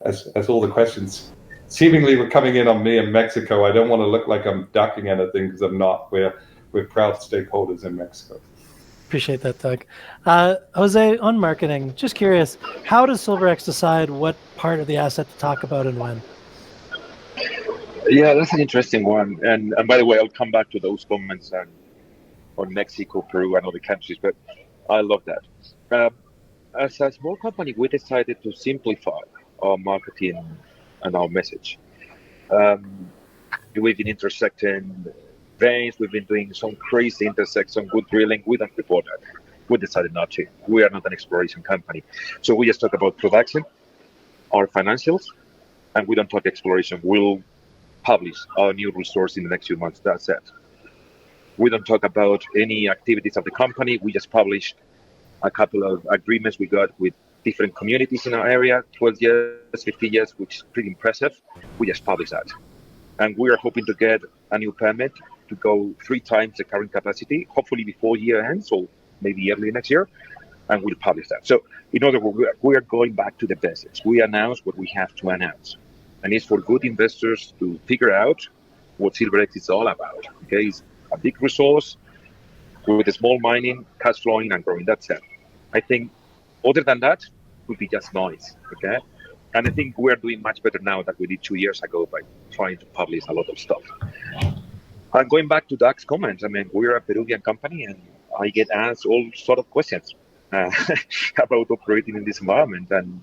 as all the questions seemingly were coming in on me in Mexico, I don't want to look like I'm ducking anything, because I'm not. We're proud stakeholders in Mexico. Appreciate that, Doug. Jose, on marketing, just curious, how does SilverX decide what part of the asset to talk about and when? Yeah, that's an interesting one. And by the way, I'll come back to those comments on Mexico, Peru, and other countries, but I love that. As a small company, we decided to simplify our marketing and our message. We've been intersecting veins, we've been doing some crazy intersects, some good drilling. We don't report that. We decided not to. We are not an exploration company. So we just talk about production, our financials, and we don't talk exploration. We'll publish our new resource in the next few months. That's it. We don't talk about any activities of the company. We just published a couple of agreements we got with different communities in our area, 12 years, 15 years, which is pretty impressive. We just published that. And we are hoping to get a new permit to go 3 times the current capacity, hopefully before year ends, or maybe early next year, and we'll publish that. So in other words, we are going back to the basics. We announce what we have to announce. And it's for good investors to figure out what SilverX is all about. Okay, it's a big resource with a small mining, cash flowing and growing. That's it. I think other than that would be just noise. Okay, and I think we're doing much better now than we did 2 years ago by trying to publish a lot of stuff. And going back to Doug's comments, I mean, we're a Peruvian company, and I get asked all sort of questions about operating in this environment. And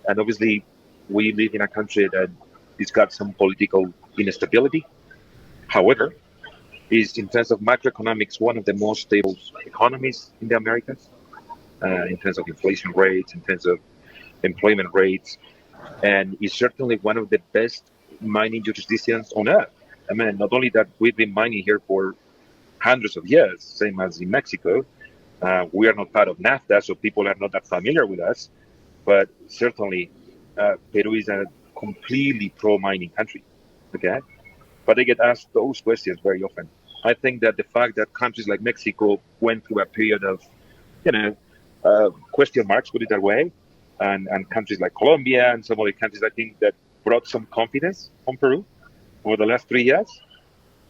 obviously, we live in a country that has got some political instability. However, is in terms of macroeconomics, one of the most stable economies in the Americas, in terms of inflation rates, in terms of employment rates, and is certainly one of the best mining jurisdictions on earth. I mean, not only that we've been mining here for hundreds of years, same as in Mexico. We are not part of NAFTA, so people are not that familiar with us, but certainly Peru is a completely pro-mining country, okay? But they get asked those questions very often. I think that the fact that countries like Mexico went through a period of, question marks, put it that way, and countries like Colombia and some other countries, I think that brought some confidence on Peru over the last 3 years.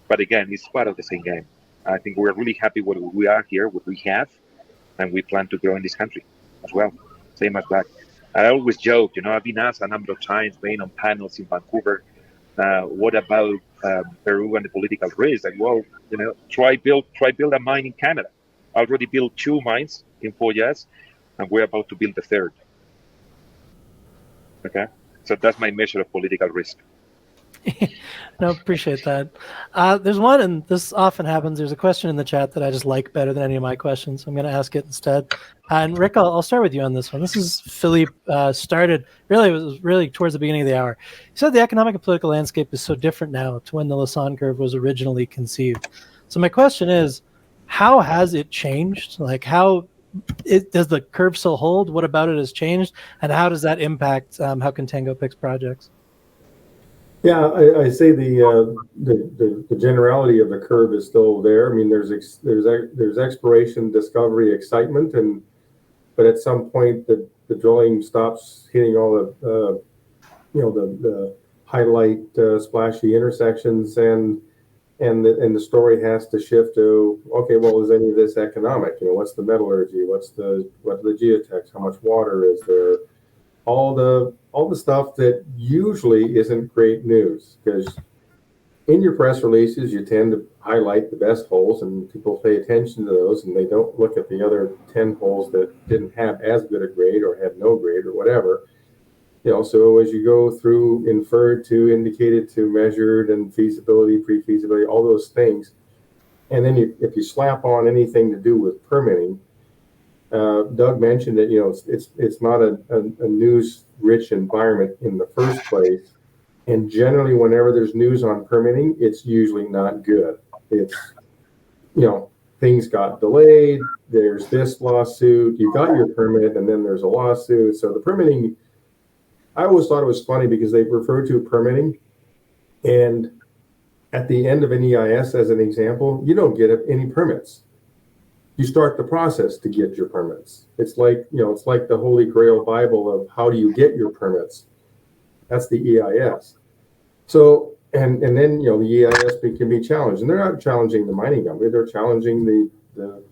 But again, it's part of the same game. I think we're really happy what we are here, what we have, and we plan to grow in this country as well. Same as that. I always joke, I've been asked a number of times, being on panels in Vancouver, what about Peru and the political risk? Like, well, try build a mine in Canada. I already built 2 mines in 4 years. and we're about to build the third. Okay, so that's my measure of political risk. No, appreciate that. There's one, and this often happens. There's a question in the chat that I just like better than any of my questions. I'm going to ask it instead. And Rick, I'll start with you on this one. This is Philippe. It was really towards the beginning of the hour. He said the economic and political landscape is so different now to when the Lassonde Curve was originally conceived. So my question is, how has it changed? Like, does the curve still hold? What about it has changed? And how does that impact how Contango picks projects? Yeah, I say the generality of the curve is still there. I mean, there's exploration, discovery, excitement, but at some point the drilling stops hitting all the highlight splashy intersections, and the story has to shift to, okay, well, is any of this economic? What's the metallurgy? What are the geotechs? How much water is there? All the stuff that usually isn't great news, because in your press releases you tend to highlight the best holes and people pay attention to those, and they don't look at the other 10 holes that didn't have as good a grade or had no grade or whatever. So as you go through inferred to indicated to measured and feasibility, pre-feasibility, all those things, and then if you slap on anything to do with permitting, Doug mentioned that it's not a news-rich environment in the first place, and generally, whenever there's news on permitting, it's usually not good. It's things got delayed. There's this lawsuit. You got your permit, and then there's a lawsuit. So the permitting, I always thought it was funny because they refer to permitting, and at the end of an EIS, as an example, you don't get any permits. You start the process to get your permits. It's like the Holy Grail Bible of how do you get your permits. That's the EIS. So and then the EIS can be challenged, and they're not challenging the mining company. They're challenging the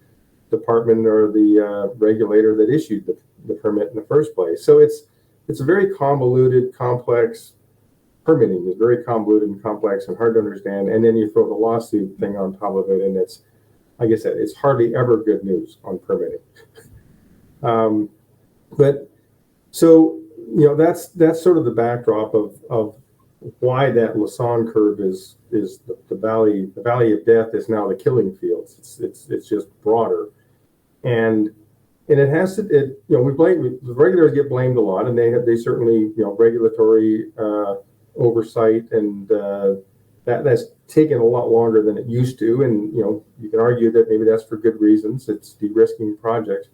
department or the regulator that issued the permit in the first place. So it's a very convoluted, complex. Permitting is very convoluted and complex and hard to understand. And then you throw the lawsuit thing on top of it, and it's, like I said, it's hardly ever good news on permitting. But so that's sort of the backdrop of why that Lassonde Curve is the valley of death is now the killing fields. It's just broader, and it has to we blame the regulators get blamed a lot, and they certainly regulatory oversight, and that's taken a lot longer than it used to, and you can argue that maybe that's for good reasons. It's de-risking projects,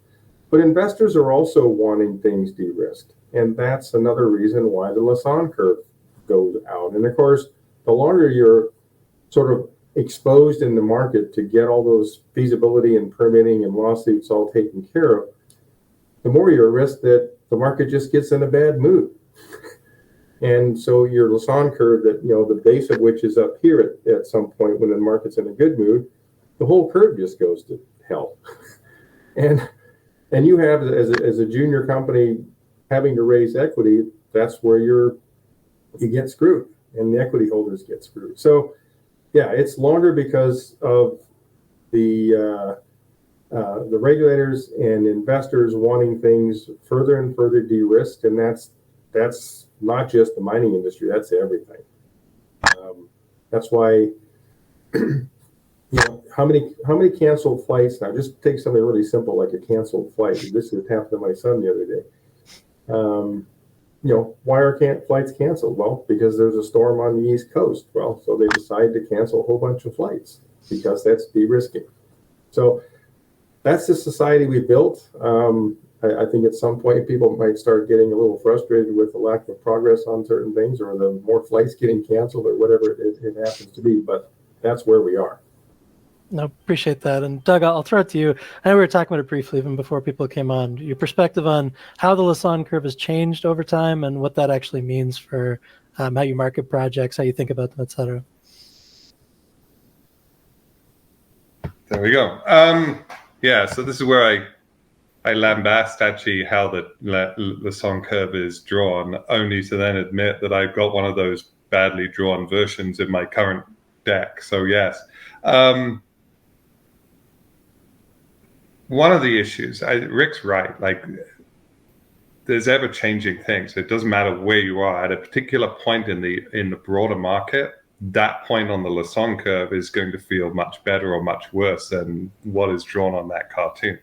but investors are also wanting things de-risked, and that's another reason why the Lassonde Curve goes out. And of course, the longer you're sort of exposed in the market to get all those feasibility and permitting and lawsuits all taken care of, the more you're at risk that the market just gets in a bad mood. And so your Lassonde Curve, that the base of which is up here at some point when the market's in a good mood, the whole curve just goes to hell. and you have, as a junior company having to raise equity, that's where you get screwed, and the equity holders get screwed. So yeah, it's longer because of the regulators and investors wanting things further and further de-risked, and that's not just the mining industry, that's everything. That's why how many canceled flights now, just take something really simple like a canceled flight. This just happened to my son the other day. Why are flights canceled? Well, because there's a storm on the East Coast. Well, so they decide to cancel a whole bunch of flights because that's de-risking. So that's the society we built. I think at some point people might start getting a little frustrated with the lack of progress on certain things, or the more flights getting canceled, or whatever it happens to be. But that's where we are. No, appreciate that. And Doug, I'll throw it to you. I know we were talking about it briefly even before people came on. Your perspective on how the Lassonde Curve has changed over time and what that actually means for how you market projects, how you think about them, et cetera. There we go. Yeah, so this is where I lambast actually how the Lassonde Curve is drawn, only to then admit that I've got one of those badly drawn versions in my current deck. So yes. one of the issues, Rick's right, like there's ever changing things. It doesn't matter where you are at a particular point in the broader market. That point on the Lassonde curve is going to feel much better or much worse than what is drawn on that cartoon.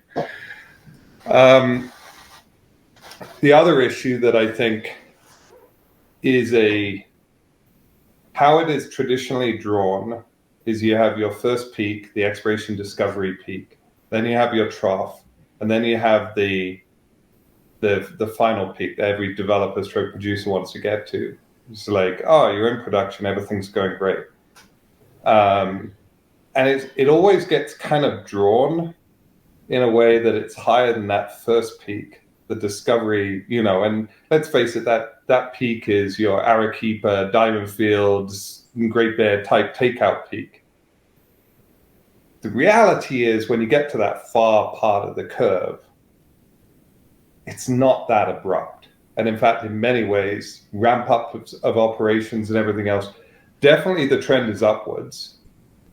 The other issue that I think is how it is traditionally drawn is you have your first peak, the exploration discovery peak, then you have your trough, and then you have the final peak that every developer stroke producer wants to get to. It's like, oh, you're in production, everything's going great. And it always gets kind of drawn in a way that it's higher than that first peak, the discovery, and let's face it, that peak is your Arequipa, Diamond Fields, Great Bear type takeout peak. The reality is when you get to that far part of the curve, it's not that abrupt. And in fact, in many ways, ramp up of operations and everything else, definitely the trend is upwards.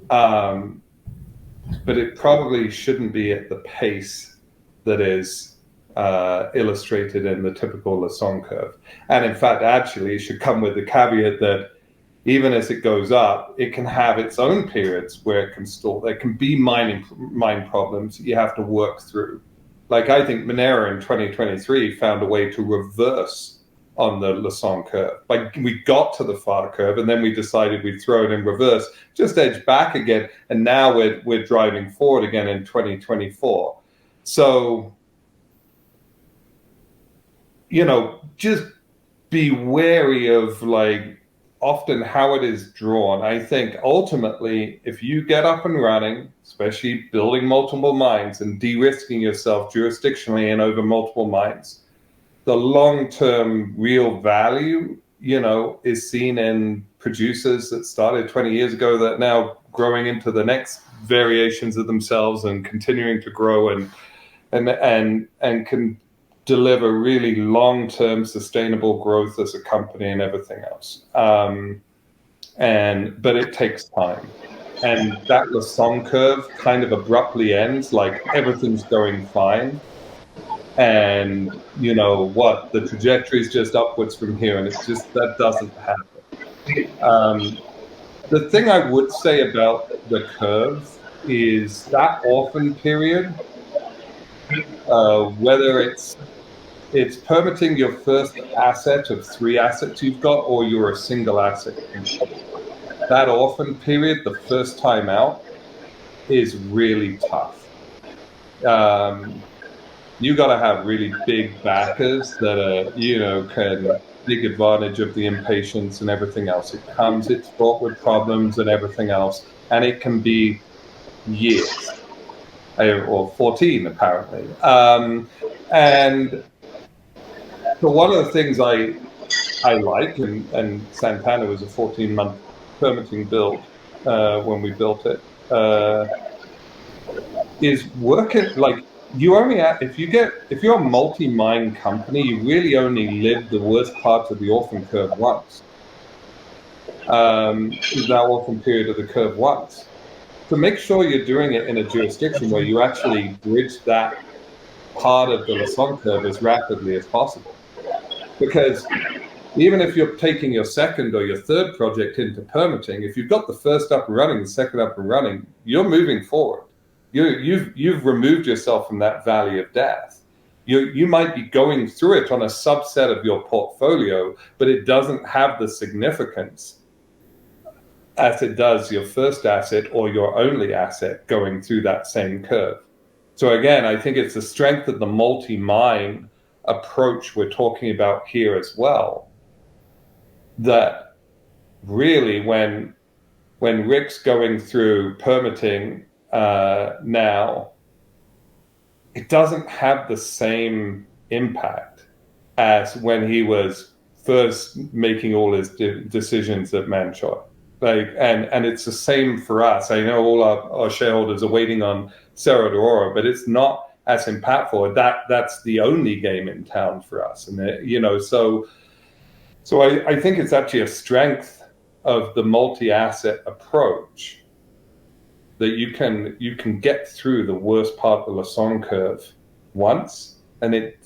But it probably shouldn't be at the pace that is illustrated in the typical Lassonde curve. And in fact, actually, it should come with the caveat that even as it goes up, it can have its own periods where it can stall. There can be mine problems that you have to work through. Like I think Minera in 2023 found a way to reverse on the Lassonde curve. Like we got to the far curve and then we decided we'd throw it in reverse, just edge back again. And now we're driving forward again in 2024. So, just be wary of often how it is drawn. I think ultimately, if you get up and running, especially building multiple mines and de-risking yourself jurisdictionally and over multiple mines, the long-term real value, is seen in producers that started 20 years ago that now growing into the next variations of themselves and continuing to grow and can deliver really long-term sustainable growth as a company and everything else. But it takes time. And that Lassonde curve kind of abruptly ends, like everything's going fine. And the trajectory is just upwards from here, and it's just that doesn't happen. The thing I would say about the curve is that orphan period, whether it's permitting your first asset of 3 assets you've got, or you're a single asset. That orphan period, the first time out, is really tough. You got to have really big backers that can take advantage of the impatience and everything else. It's fraught with problems and everything else, and it can be years, or 14 apparently. And so one of the things I like, and Santana was a 14-month permitting build when we built it, is working you only if you're a multi-mine company, you really only live the worst parts of the orphan curve once. That orphan period of the curve once. So make sure you're doing it in a jurisdiction where you actually bridge that part of the Lassonde curve as rapidly as possible. Because even if you're taking your second or your third project into permitting, if you've got the first up and running, the second up and running, you're moving forward. You've removed yourself from that valley of death. You might be going through it on a subset of your portfolio, but it doesn't have the significance as it does your first asset or your only asset going through that same curve. So again, I think it's the strength of the multi-mine approach we're talking about here as well, that really when Rick's going through permitting now, it doesn't have the same impact as when he was first making all his decisions at Manh Choh. And it's the same for us. I know all our shareholders are waiting on Cerro de Oro, but it's not as impactful. That's the only game in town for us. And so I think it's actually a strength of the multi-asset approach that you can get through the worst part of the Lassonde Curve once, and it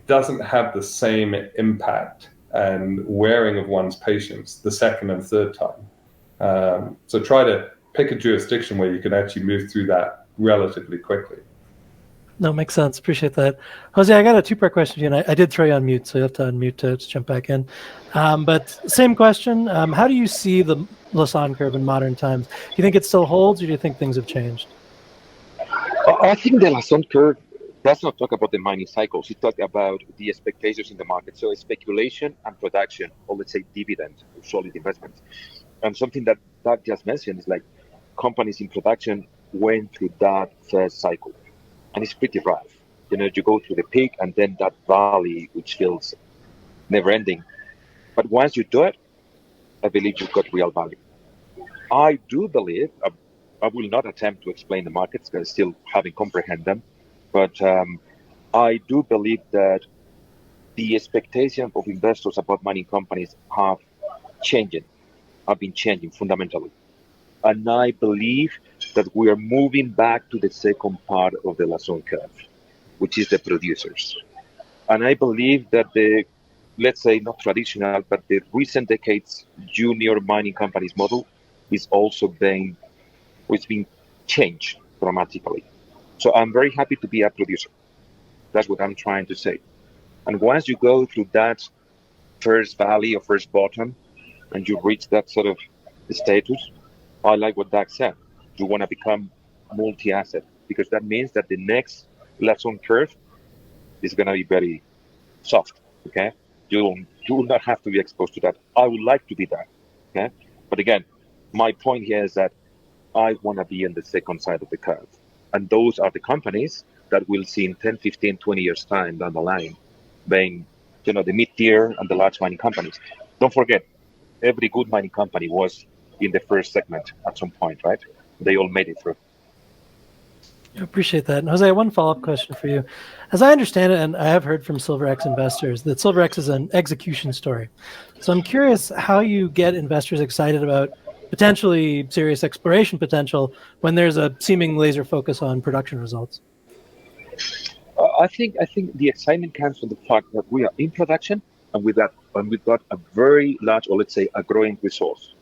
doesn't have the same impact and wearing of one's patience the second and third time. So try to pick a jurisdiction where you can actually move through that relatively quickly. No, makes sense. Appreciate that. Jose, I got a two-part question for you, and I did throw you on mute, so you have to unmute to jump back in. But same question. How do you see the Lassonde Curve in modern times? Do you think it still holds, or do you think things have changed? I think the Lassonde Curve does not talk about the mining cycles. It talks about the expectations in the market. So speculation and production, or let's say dividend, solid investments. And something that Doug just mentioned is like companies in production went through that first cycle. And it's pretty rough. You know, you go through the peak and then that valley, which feels never ending. But once you do it, I believe you've got real value. I do believe, I will not attempt to explain the markets because I still haven't comprehend them. But I do believe that the expectation of investors about mining companies have been changing fundamentally. And I believe that we are moving back to the second part of the Lassonde Curve, which is the producers. And I believe that the, let's say not traditional, but the recent decades junior mining companies model is also being changed dramatically. So I'm very happy to be a producer. That's what I'm trying to say. And once you go through that first valley or first bottom, and you reach that sort of status, I like what Doug said. You want to become multi-asset because that means that the next Lassonde Curve is going to be very soft. Okay, you will not have to be exposed to that. I would like to be that. Okay, but again, my point here is that I want to be on the second side of the curve, and those are the companies that we'll see in 10, 15, 20 years time down the line, being the mid-tier and the large mining companies. Don't forget, every good mining company was in the first segment at some point, right? They all made it through. I appreciate that. And Jose, one follow-up question for you. As I understand it, and I have heard from SilverX investors, that SilverX is an execution story. So I'm curious how you get investors excited about potentially serious exploration potential when there's a seeming laser focus on production results. I think the excitement comes from the fact that we are in production and we've got a very large, or let's say a growing resource.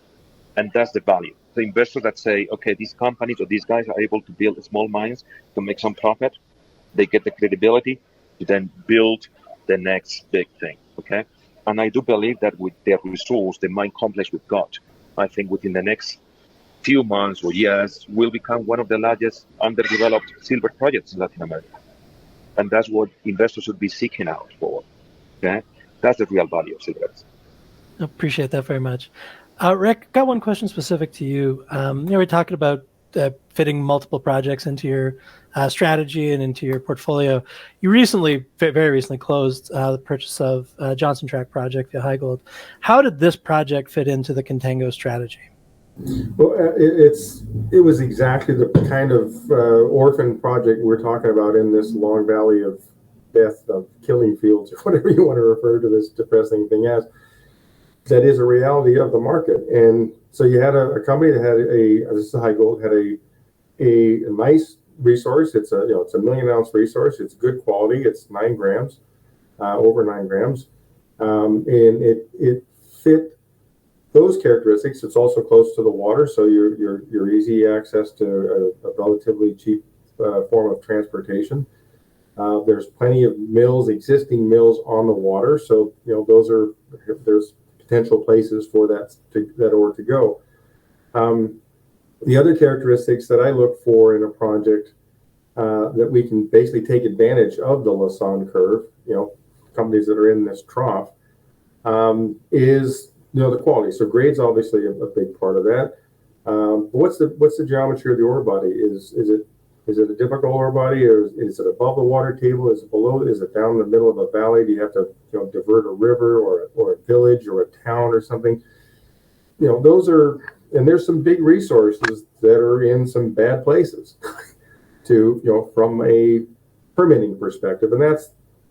And that's the value. The investors that say, okay, these companies or these guys are able to build small mines to make some profit, they get the credibility to then build the next big thing, okay? And I do believe that with their resource, the mine complex we've got, I think within the next few months or years, will become one of the largest underdeveloped silver projects in Latin America. And that's what investors should be seeking out for, okay? That's the real value of silver. I appreciate that very much. Rick, got one question specific to you. We're talking about fitting multiple projects into your strategy and into your portfolio. You recently, very recently, closed the purchase of Johnson Tract project via High Gold. How did this project fit into the Contango strategy? Well, it was exactly the kind of orphan project we're talking about in this long valley of death, of killing fields, or whatever you want to refer to this depressing thing as. That is a reality of the market. And so you had a company that had this is High Gold, had a nice resource. It's a 1 million ounce resource. It's good quality. It's 9 grams, over 9 grams, and it fit those characteristics. It's also close to the water, so you're easy access to a relatively cheap form of transportation. There's plenty of existing mills on the water, so there's potential places for that ore to go. The other characteristics that I look for in a project that we can basically take advantage of the Lassonde Curve, companies that are in this trough, is the quality. So grade's obviously a big part of that. What's the geometry of the ore body? Is it a difficult ore body, or is it above the water table? Is it below? Is it down in the middle of a valley? Do you have to divert a river or a village or a town or something? Those are, and there's some big resources that are in some bad places from a permitting perspective. And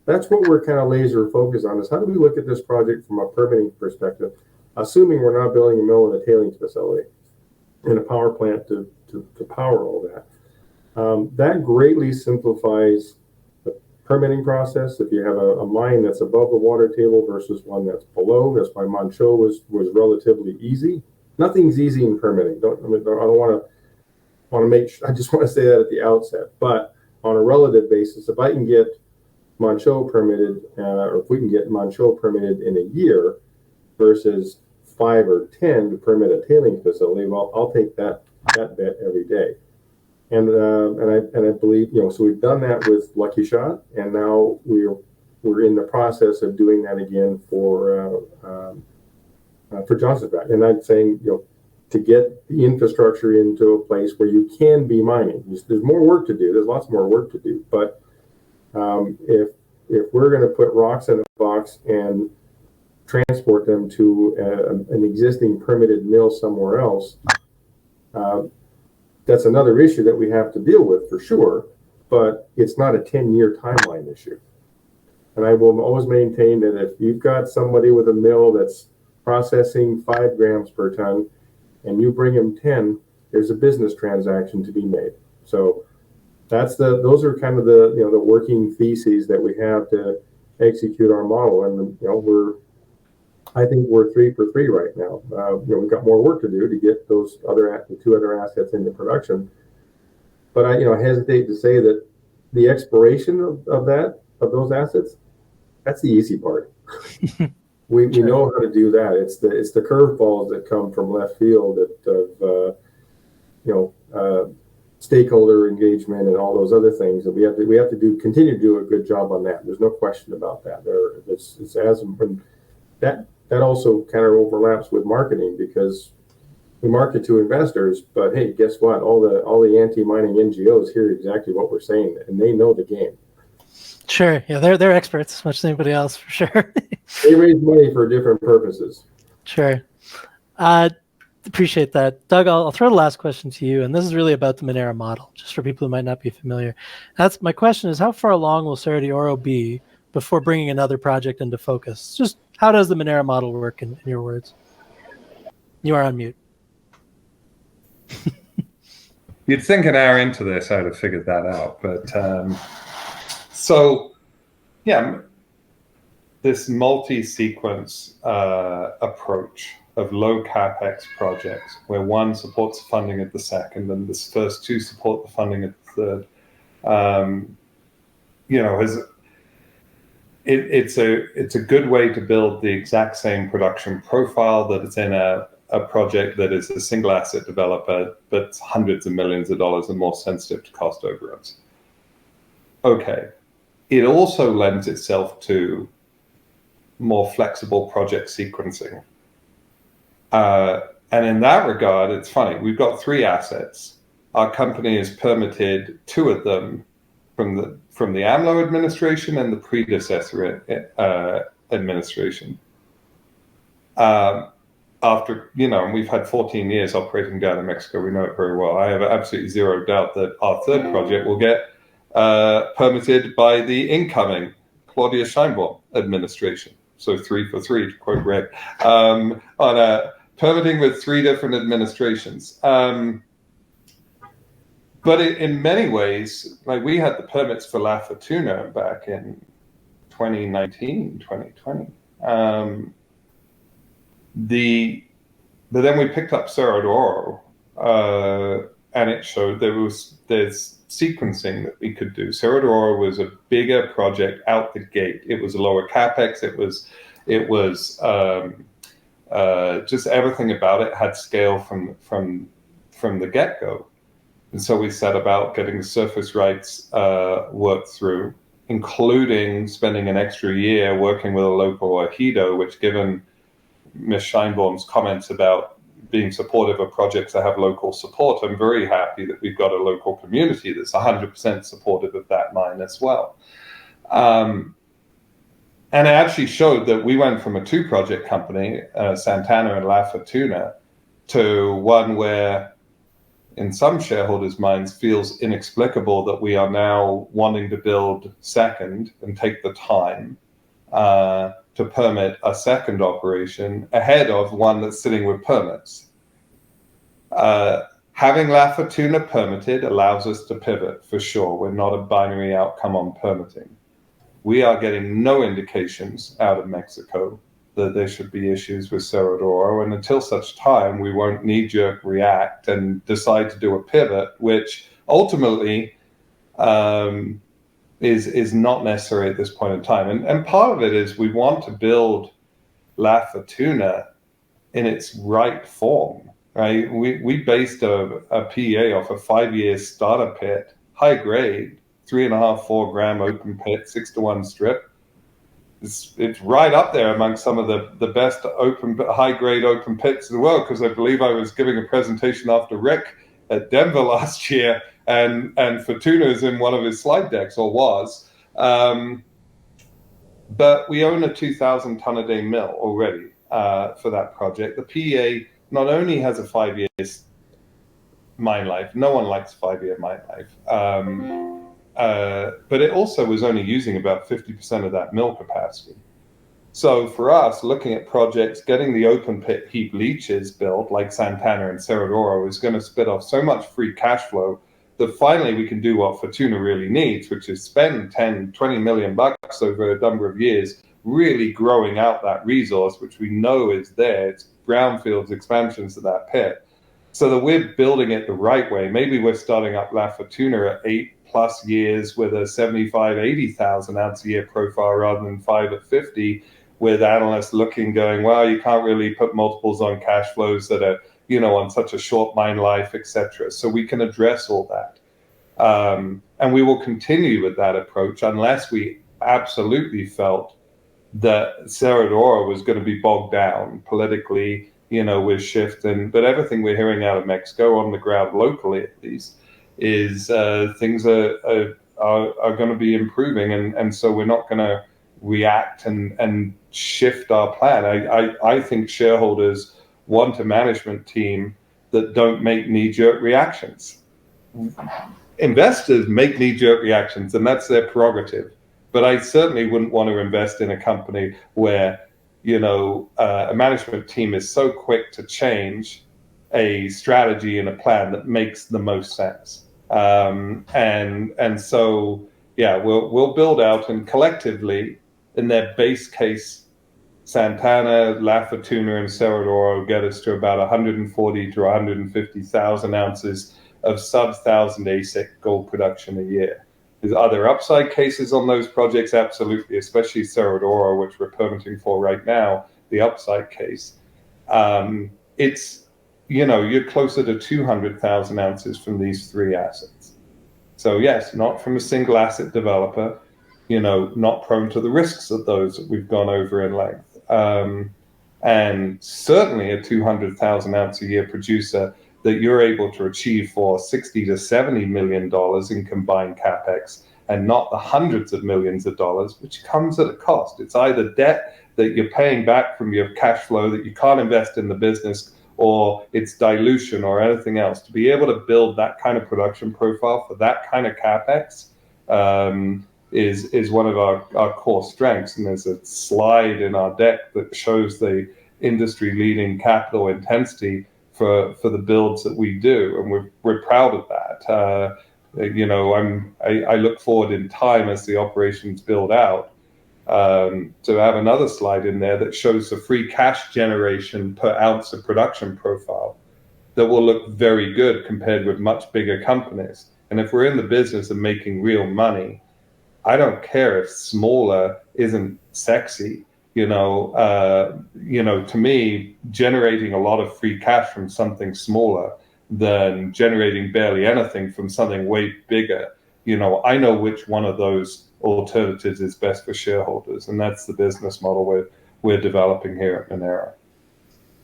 that's what we're kind of laser focused on, is how do we look at this project from a permitting perspective, assuming we're not building a mill and a tailings facility and a power plant to to power all that. That greatly simplifies the permitting process. If you have a mine that's above the water table versus one that's below, that's why Manh Choh was relatively easy. Nothing's easy in permitting. I don't want to make. I just want to say that at the outset. But on a relative basis, if I can get Manh Choh permitted, or if we can get Manh Choh permitted in a year versus 5 or 10 to permit a tailings facility, well, I'll take that bet every day. And I believe, so we've done that with Lucky Shot, and now we're in the process of doing that again for Johnson's Back. And I'm saying, to get the infrastructure into a place where you can be mining. There's more work to do. There's lots more work to do. But if we're going to put rocks in a box and transport them to an existing permitted mill somewhere else, that's another issue that we have to deal with for sure, but it's not a 10-year timeline issue. And I will always maintain that if you've got somebody with a mill that's processing 5 grams per ton and you bring them 10, there's a business transaction to be made. So those are kind of the working theses that we have to execute our model. And I think we're 3 for 3 right now. We've got more work to do to get the 2 other assets into production. But I hesitate to say that the exploration of those assets, that's the easy part. We know how to do that. It's the curveballs that come from left field of stakeholder engagement and all those other things that we have to continue to do a good job on that. There's no question about that. That also kind of overlaps with marketing, because we market to investors, but hey, guess what? All the anti-mining NGOs hear exactly what we're saying, and they know the game. Sure, yeah, they're experts as much as anybody else, for sure. They raise money for different purposes. Sure. Appreciate that. Doug, I'll throw the last question to you, and this is really about the Minera model, just for people who might not be familiar. That's my question: is how far along will Cerro de Oro be before bringing another project into focus? Just how does the Minera model work in your words? You are on mute. You'd think an hour into this I'd have figured that out, but so yeah, this multi-sequence approach of low capex projects, where one supports the funding of the second, and the first 2 support the funding of the third, it's a good way to build the exact same production profile that it's in a project that is a single asset developer, but hundreds of millions of dollars and more sensitive to cost overruns. Okay. It also lends itself to more flexible project sequencing. And in that regard, it's funny. We've got 3 assets. Our company has permitted 2 of them from the AMLO administration and the predecessor administration. After, and we've had 14 years operating down in Mexico. We know it very well. I have absolutely zero doubt that our 3rd project will get permitted by the incoming Claudia Sheinbaum administration. So 3 for 3, to quote Greg, on permitting with 3 different administrations. But in many ways, like, we had the permits for La Fortuna back in 2019, 2020. But then we picked up Cerro de Oro, and it showed there's sequencing that we could do. Cerro de Oro was a bigger project out the gate. It was a lower capex. It was just everything about it had scale from the get-go. And so we set about getting the surface rights worked through, including spending an extra year working with a local ejido, which, given Ms. Scheinbaum's comments about being supportive of projects that have local support, I'm very happy that we've got a local community that's 100% supportive of that mine as well. And it actually showed that we went from a 2-project company, Santana and La Fortuna, to one where, in some shareholders' minds, feels inexplicable that we are now wanting to build second and take the time to permit a second operation ahead of one that's sitting with permits. Having La Fortuna permitted allows us to pivot, for sure. We're not a binary outcome on permitting. We are getting no indications out of Mexico that there should be issues with Cerro de Oro, and until such time, we won't knee-jerk react and decide to do a pivot, which ultimately is not necessary at this point in time. And part of it is we want to build La Fortuna in its right form, right? We based a PEA off a 5-year starter pit, high grade, 3.5, 4 gram open pit, 6-to-1 strip. It's right up there among some of the best high grade open pits in the world, because I believe I was giving a presentation after Rick at Denver last year, and Fortuna is in one of his slide decks, or was. But we own a 2,000 ton a day mill already for that project. The PEA not only has a 5-year mine life, no one likes 5-year mine life, but it also was only using about 50% of that mill capacity. So for us, looking at projects, getting the open pit heap leaches built like Santana and Cerro de Oro is going to spit off so much free cash flow that finally we can do what Fortuna really needs, which is spend 10, 20 million bucks over a number of years, really growing out that resource, which we know is there. It's brownfields expansions of that pit, so that we're building it the right way. Maybe we're starting up La Fortuna at 8+ years with a 75, 80,000 ounce a year profile rather than 5 at 50, with analysts looking, going, well, you can't really put multiples on cash flows that are, on such a short mine life, etc. So we can address all that. And we will continue with that approach unless we absolutely felt that Cerro de Oro was going to be bogged down politically, with shift. But everything we're hearing out of Mexico, on the ground locally at least, is things are going to be improving. And so we're not going to react and shift our plan. I think shareholders want a management team that don't make knee-jerk reactions. Investors make knee-jerk reactions, and that's their prerogative. But I certainly wouldn't want to invest in a company where, a management team is so quick to change a strategy and a plan that makes the most sense. And so, yeah, we'll build out, and collectively, in their base case, Santana, La Fortuna, and Cerro de Oro get us to about 140 to 150,000 ounces of sub-1,000 AISC gold production a year. Are there upside cases on those projects? Absolutely, especially Cerro de Oro, which we're permitting for right now, the upside case. It's, you're closer to 200,000 ounces from these 3 assets. So yes, not from a single asset developer, not prone to the risks of those that we've gone over in length. And certainly a 200,000 ounce a year producer that you're able to achieve for $60 to $70 million in combined capex, and not the hundreds of millions of dollars, which comes at a cost. It's either debt that you're paying back from your cash flow that you can't invest in the business, or it's dilution or anything else. To be able to build that kind of production profile for that kind of capex is one of our core strengths. And there's a slide in our deck that shows the industry-leading capital intensity for the builds that we do, and we're proud of that. I look forward in time as the operations build out to have another slide in there that shows the free cash generation per ounce of production profile that will look very good compared with much bigger companies. And if we're in the business of making real money, I don't care if smaller isn't sexy. To me, generating a lot of free cash from something smaller than generating barely anything from something way bigger, I know which one of those alternatives is best for shareholders, and that's the business model we're developing here at Minera.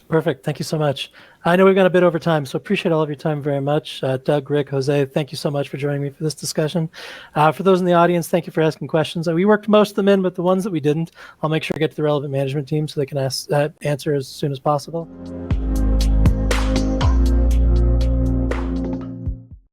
Perfect. Thank you so much. I know we've gone a bit over time, so appreciate all of your time very much. Doug, Rick, Jose, thank you so much for joining me for this discussion. For those in the audience, thank you for asking questions. We worked most of them in, but the ones that we didn't, I'll make sure I get to the relevant management team so they can answer as soon as possible.